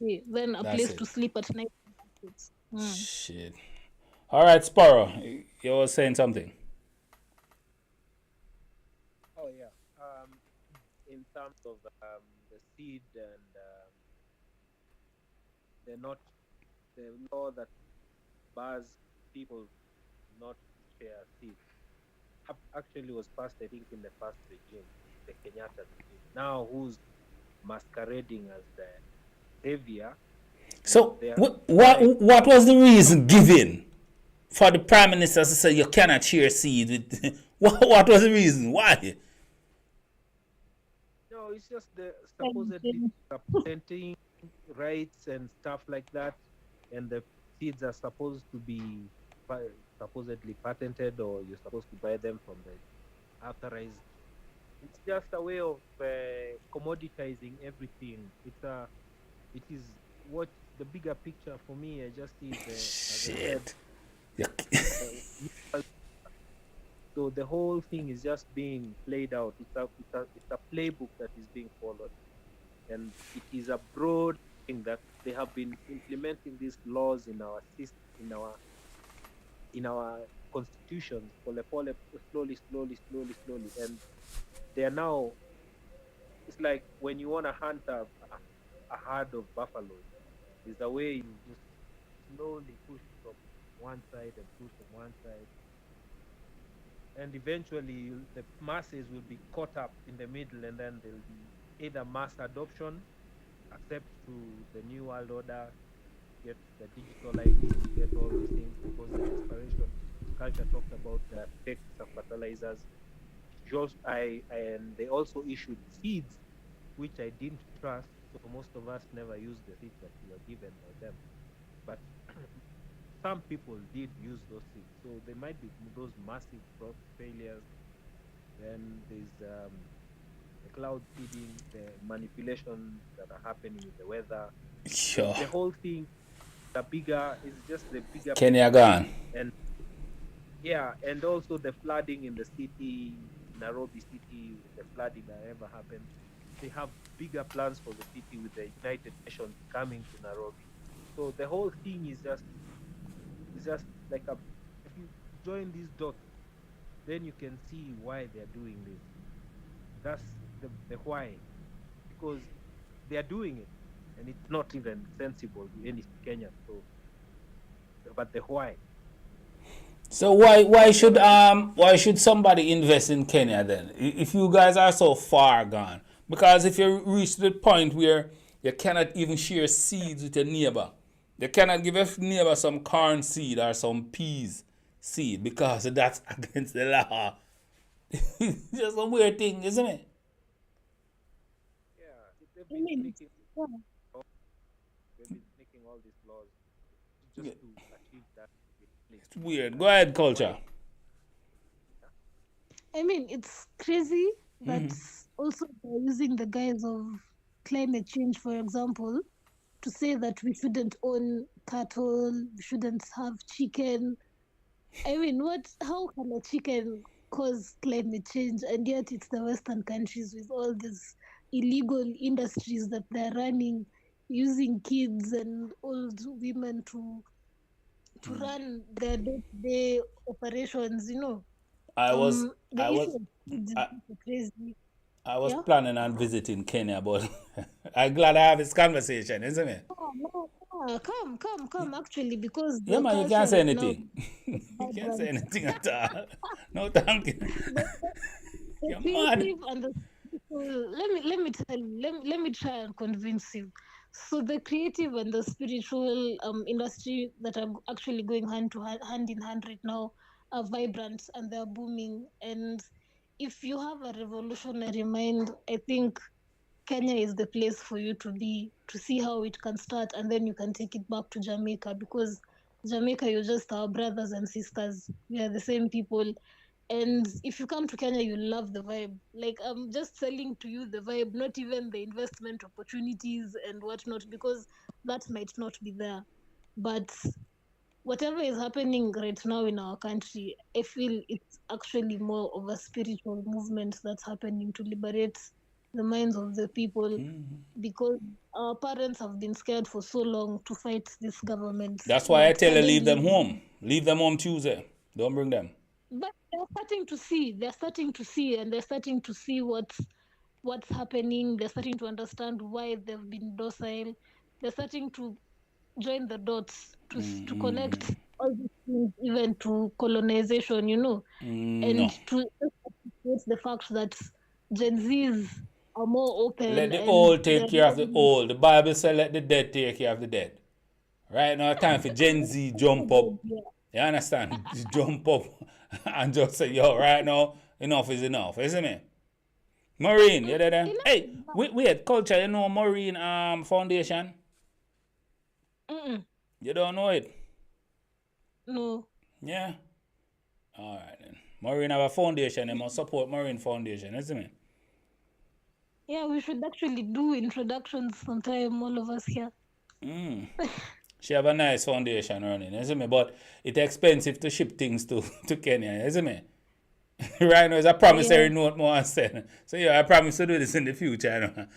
okay, then a place to sleep at night. Shit. All right, Sparrow, you were saying something. Oh yeah. In terms of the seed and the law that bars people not share seed actually was passed, I think, in the first regime, the Kenyatta regime. Now, who's masquerading as the savior? So, what was the reason given for the prime minister to say you cannot share seed with? What was the reason? Why? No, it's just the supposedly representing rights and stuff like that, and the seeds are supposed to be supposedly patented, or you're supposed to buy them from the authorized. It's just a way of commoditizing everything. It is what the bigger picture for me. I just see the, as I said, so the whole thing is just being played out. It's a playbook that is being followed, and it is a broad thing that they have been implementing these laws in our system, in our constitutions, slowly, and they are now. It's like when you want to hunt a herd of buffaloes, is the way you just slowly push from one side and push from one side, and eventually the masses will be caught up in the middle, and then there'll be either mass adoption, accept to the new world order, get the digital IDs, get all these things, because the desperation culture talked about the effects of fertilizers. And they also issued seeds, which I didn't trust. So most of us never used the seeds that we were given by them. But some people did use those seeds. So there might be those massive failures. Then there's the cloud seeding, the manipulations that are happening with the weather. Sure. The whole thing, is just the bigger Kenya gone. And yeah, and also the flooding in the city, Nairobi city, the flooding that ever happened. They have bigger plans for the city with the United Nations coming to Nairobi. So the whole thing is just like if you join these dots, then you can see why they're doing this. That's the why, because they are doing it, and it's not even sensible to any Kenyan. So, but the why. So why should somebody invest in Kenya then? If you guys are so far gone, because if you reach the point where you cannot even share seeds with your neighbor, you cannot give your neighbor some corn seed or some peas seed because that's against the law. It's just a weird thing, isn't it? Yeah, they've been making all these laws just to achieve that. It's weird. Go ahead, culture. I mean, it's crazy that also they're using the guise of climate change, for example, to say that we shouldn't own cattle, we shouldn't have chicken. I mean, how can a chicken cause climate change? And yet it's the Western countries with all these illegal industries that they're running, using kids and old women to run their day-to-day operations, I was crazy. I was planning on visiting Kenya, but I'm glad I have this conversation, isn't it? Come, actually, because yeah, man, you can't say anything. You can't say anything at all. No, thank you. You're mad. Let me tell you. Let me try and convince you. So the creative and the spiritual industry that are actually going hand in hand right now are vibrant and they're booming. And if you have a revolutionary mind, I think Kenya is the place for you to be, to see how it can start, and then you can take it back to Jamaica, because Jamaica, you're just our brothers and sisters. We are the same people. And if you come to Kenya, you love the vibe. Like, I'm just selling to you the vibe, not even the investment opportunities and whatnot, because that might not be there. But whatever is happening right now in our country, I feel it's actually more of a spiritual movement that's happening to liberate the minds of the people, because our parents have been scared for so long to fight this government. That's why I But tell you, leave them suddenly, home. Leave them home Tuesday. Don't bring them. but they're starting to see, and they're starting to see what's happening. They're starting to understand why they've been docile. They're starting to join the dots to connect all these things, even to colonization, No. and to appreciate the fact that Gen Zs are more open Let the and old they're take care of the old. The Bible says let the dead take care of the dead. Right now, time for Gen Z jump up. yeah. You understand? Jump up and just say, yo, right now, enough is enough, isn't it? Maureen, you there? Hey, we had culture, you know Maureen Foundation? Mm-mm. You don't know it? No. Yeah? Alright then. Maureen have a foundation, you must support Maureen Foundation, isn't it? Yeah, we should actually do introductions sometime, all of us here. She have a nice foundation running, isn't it? But it's expensive to ship things to Kenya, isn't it? Right now, it's a promissory note more send. So yeah, I promise to do this in the future, you know?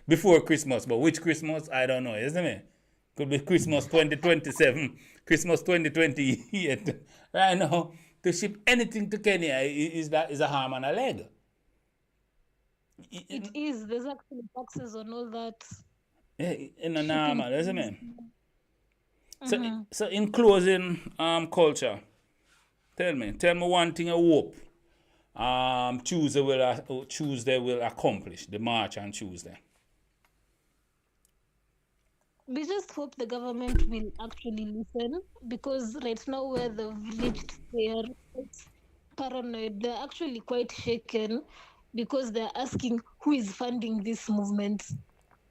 Before Christmas. But which Christmas, I don't know, isn't it? Could be Christmas 2027, Christmas 2028. Right now, to ship anything to Kenya is a arm and a leg. It is. There's actually taxes on all that. In a normal, isn't it? Mm-hmm. So in closing, culture, tell me one thing I hope Tuesday will accomplish the march on Tuesday. We just hope the government will actually listen, because right now where they've reached, they are quite paranoid. They're actually quite shaken because they're asking who is funding this movement.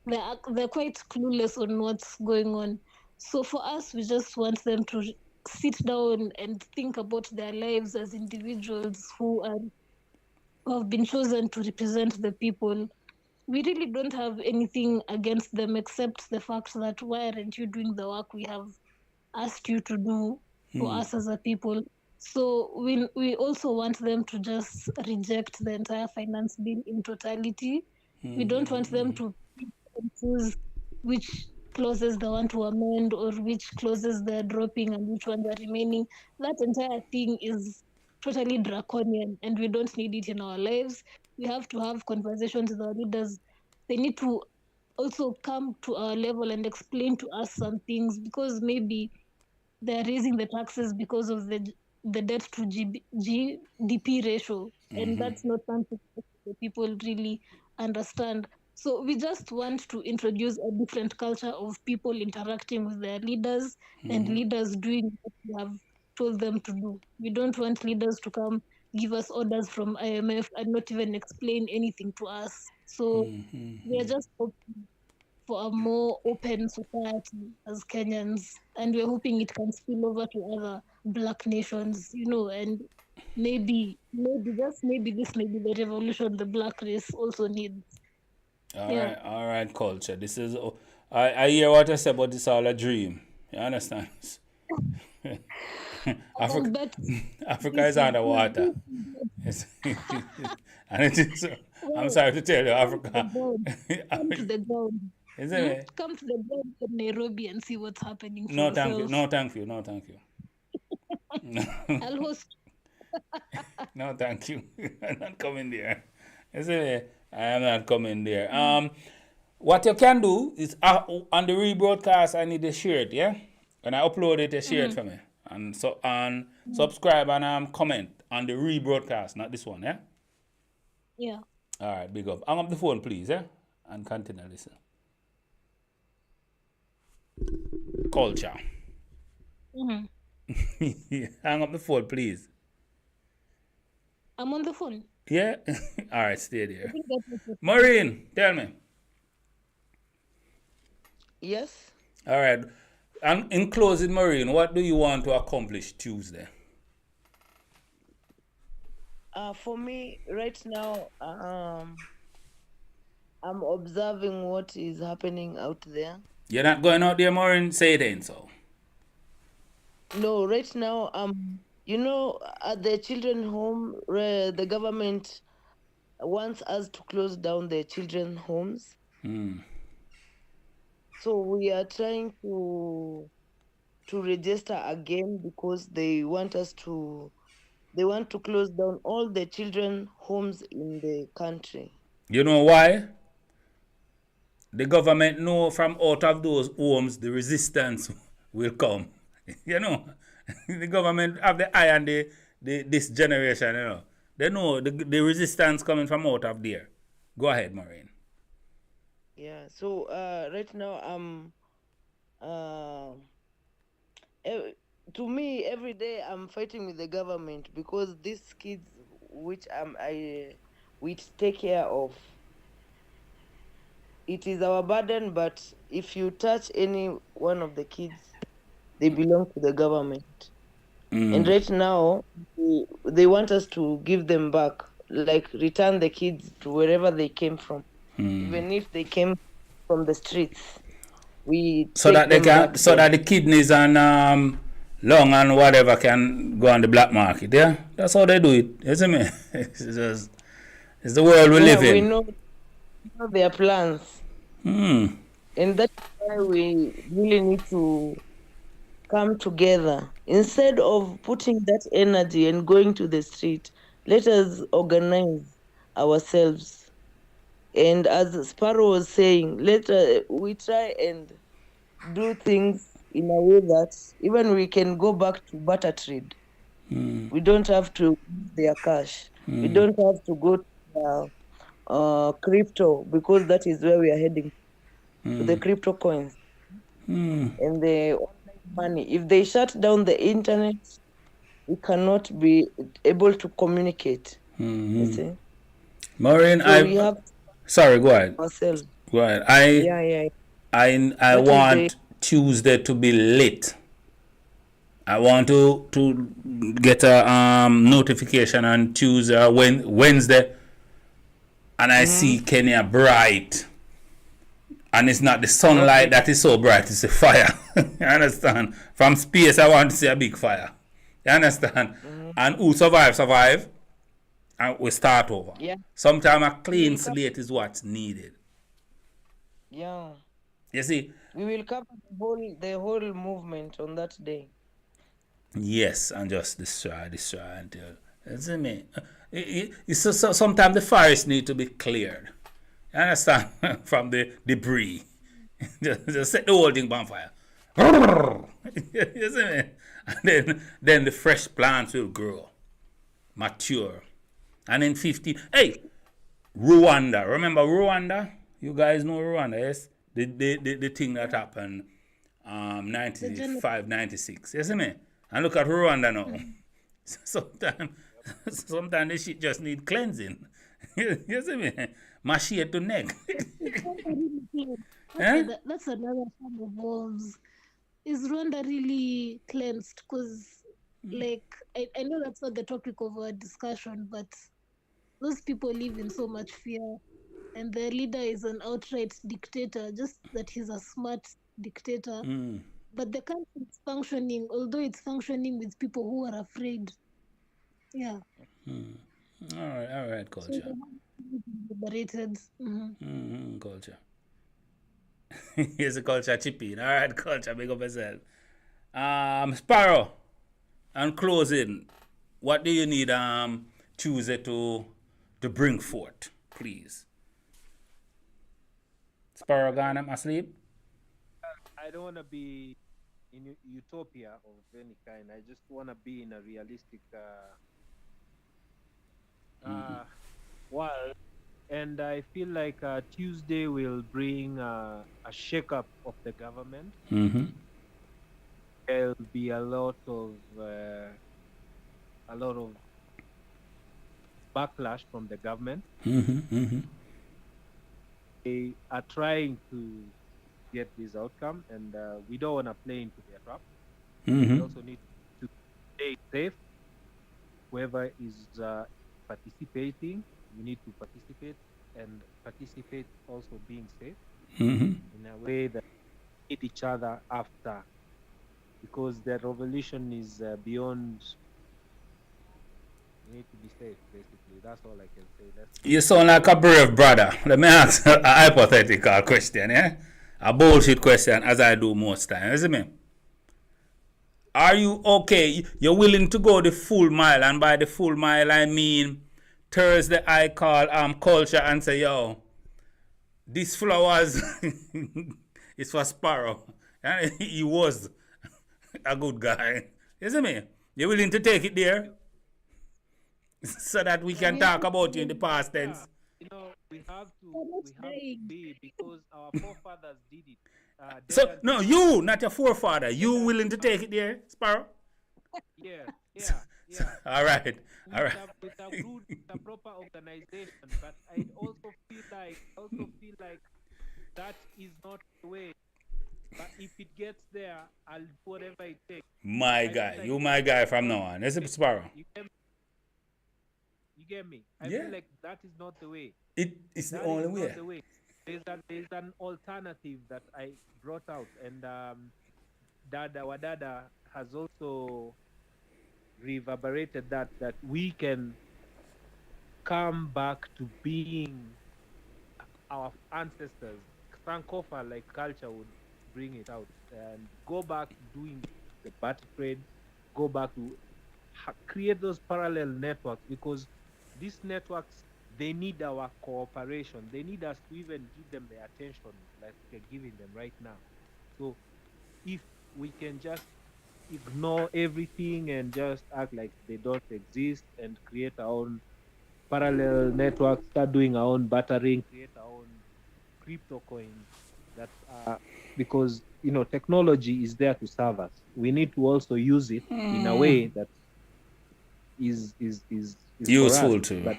They're quite clueless on what's going on. So for us, we just want them to sit down and think about their lives as individuals who have been chosen to represent the people. We really don't have anything against them except the fact that why aren't you doing the work we have asked you to do for us as a people? So we also want them to just reject the entire finance bill in totality. We don't want them to choose which clauses they want to amend or which clauses they're dropping and which ones are remaining. That entire thing is totally draconian, and we don't need it in our lives. We have to have conversations with our leaders. They need to also come to our level and explain to us some things, because maybe they're raising the taxes because of the debt to GDP ratio, and that's not something that people really understand. So we just want to introduce a different culture of people interacting with their leaders and leaders doing what we have told them to do. We don't want leaders to come give us orders from IMF and not even explain anything to us. So we are just hoping for a more open society as Kenyans, and we're hoping it can spill over to other black nations, and maybe just maybe this may be the revolution the black race also needs. All right, culture. This is I hear what I said, but it's all a dream. You understand? Africa is underwater. And it is, I'm sorry to tell you, Africa. Come to the ground. Isn't it? Come to the ground in Nairobi and see what's happening. No, thank you. No, thank you. No, thank you. I'll host. No, thank you. I'm not coming there. Isn't it? I am not coming there. What you can do is on the rebroadcast, I need to share it, yeah? When I upload it, you share it for me. And so subscribe and comment on the rebroadcast, not this one, yeah? Yeah. All right, big up. Hang up the phone, please, yeah? And continue listen. Culture. Hang up the phone, please. I'm on the phone. Yeah? All right, stay there. Maureen, tell me. Yes. All right. And in closing, Maureen, what do you want to accomplish Tuesday? For me, right now, I'm observing what is happening out there. You're not going out there more and say it ain't so. No, right now, at the children home, the government wants us to close down the children homes. So we are trying to register again because they want to close down all the children homes in the country. You know why? The government know from out of those homes the resistance will come. You know, the government have the eye on this generation. You know, they know the resistance coming from out of there. Go ahead, Maureen. Yeah. So right now uh, to me every day I'm fighting with the government because these kids which we take care of, it is our burden, but if you touch any one of the kids, they belong to the government. And right now, they want us to give them back, like return the kids to wherever they came from. Even if they came from the streets, we So take that they them can, back so there. that the kidneys and lung and whatever can go on the black market. Yeah, that's how they do it, isn't it? It's the world we live We in. know their plans. And that's why we really need to come together. Instead of putting that energy and going to the street, let us organize ourselves. And as Sparrow was saying, we try and do things in a way that even we can go back to barter trade. We don't have to use their cash. We don't have to go to crypto because that is where we are heading, to the crypto coins and the online money. If they shut down the internet, we cannot be able to communicate. You see? Maureen, So we have sorry, go ahead. ourselves. Go ahead. Yeah. I What is the want Tuesday to be lit. I want to get a notification on Tuesday or Wednesday, and I see Kenya bright, and it's not the sunlight that is so bright; it's the fire. You understand? From space, I want to see a big fire. You understand? And who survive, and we start over. Yeah. Sometimes a clean slate is what's needed. Yeah. You see? We will cover the whole movement on that day. Yes, and just destroy until. Isn't it? Sometimes the forest need to be cleared. You understand? From the debris. just set the whole thing on fire. You see me? And then the fresh plants will grow, mature. And in 50, hey, Rwanda. Remember Rwanda? You guys know Rwanda, yes? The thing that happened 95, 96. You see me? And look at Rwanda now. Sometimes this shit just need cleansing. You see me? Machete to neck. That's another form of wolves. Is Rwanda really cleansed? Because, like, I know that's not the topic of our discussion, but those people live in so much fear, and their leader is an outright dictator. Just that he's a smart dictator. But the country is functioning, although it's functioning with people who are afraid. Yeah. All right, culture. So liberated. Culture. Here's a culture chipping. All right, culture, big up yourself. Sparrow, and closing, what do you need Tuesday to bring forth, please? Sparrow gone, I'm asleep. I don't want to be in utopia of any kind. I just want to be in a realistic world. And I feel like Tuesday will bring a shake-up of the government. There'll be a lot of backlash from the government. They are trying to get this outcome, and we don't want to play into their trap. We also need to stay safe. Whoever is participating. We need to participate and participate also being safe Mm-hmm. in a way that we need each other after, because the revolution is beyond. We need to be safe, basically. That's all I can say. You sound like a brave brother. Let me ask a hypothetical question, yeah? A bullshit question, as I do most times, isn't it? Are you okay? You're willing to go the full mile, and by the full mile, I mean Thursday I call culture and say, yo, these flowers is for Sparrow. And he was a good guy, isn't it? You're willing to take it there so that we can talk about you in the past tense. You know, we have That's to vague. be, because our forefathers did it. So, no, you, not your forefather. You willing to take it there, Sparrow? Yeah. All right. All right. With a proper organization, but I also feel like that is not the way. But if it gets there, I'll do whatever it takes. My guy. You my guy from now on. Is it Sparrow? You get me? I Yeah. feel like that is not the way. It's the That only is way. not the way. There's an alternative that I brought out, and our Dada has also reverberated that we can come back to being our ancestors. Sankofa, like culture, would bring it out, and go back to doing the battle trade, go back to create those parallel networks, because these networks, they need our cooperation. They need us to even give them the attention like we're giving them right now. So if we can just ignore everything and just act like they don't exist and create our own parallel networks, start doing our own battering, create our own crypto coins, that because technology is there to serve us. We need to also use it in a way that is Useful for us. too. But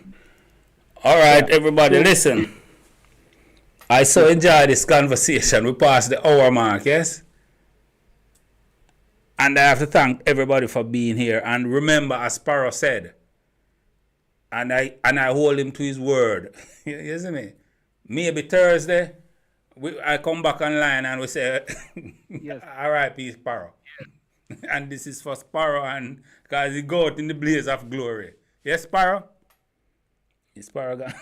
all right, everybody, listen. I so enjoy this conversation. We passed the hour mark, yes? And I have to thank everybody for being here. And remember, as Sparrow said, and I hold him to his word. You see me? Maybe Thursday, I come back online and we say, Yes. R.I.P. Sparrow. And this is for Sparrow, and because he go out in the blaze of glory. Yes, Sparrow? Is Sparrow gone?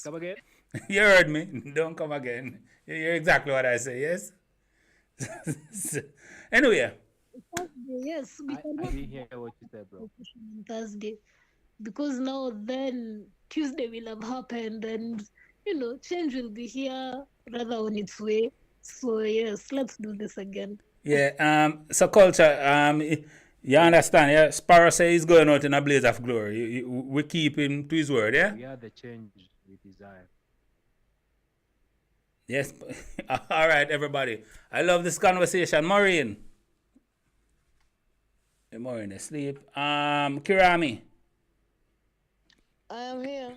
Come again? You heard me. Don't come again. You hear exactly what I say, yes? Anyway. Thursday, yes, we I cannot didn't hear what you said, bro. on Thursday, because now then Tuesday will have happened, and change will be here rather on its way. So yes, let's do this again. Yeah, so culture, you understand, yeah? Sparrow says he's going out in a blaze of glory. We keep him to his word, yeah? We are the change we desire. Yes. All right, everybody. I love this conversation. Maureen. Hey, Maureen, asleep. Kirami. I am here.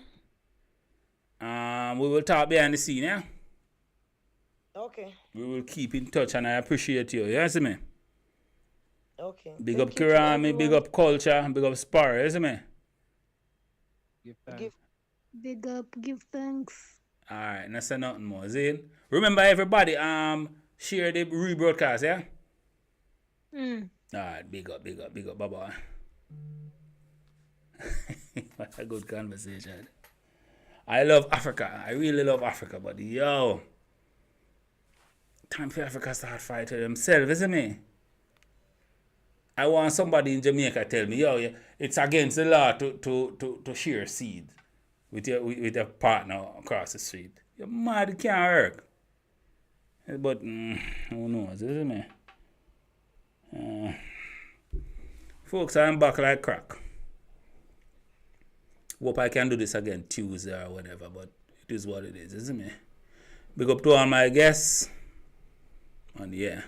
We will talk behind the scene, yeah? Okay. We will keep in touch, and I appreciate you. You see me? Okay. Big Thank up you to Kirami, big everyone. up culture, big up Sparrow, you see me? Give thanks. Give- Big up, give thanks. All right, not say nothing more. Zane. Remember, everybody, share the rebroadcast, yeah? All right, big up, bye-bye. What a good conversation. I love Africa. I really love Africa, but yo, time for Africa start fighting themselves, isn't it? I want somebody in Jamaica tell me, yo, it's against the law to share seed with your partner across the street. You're mad, it can't work. But who knows, isn't it? Folks, I'm back like crack. Hope I can do this again Tuesday or whatever, but it is what it is, isn't it? Big up to all my guests. And yeah,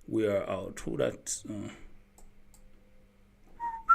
we are out. Who that?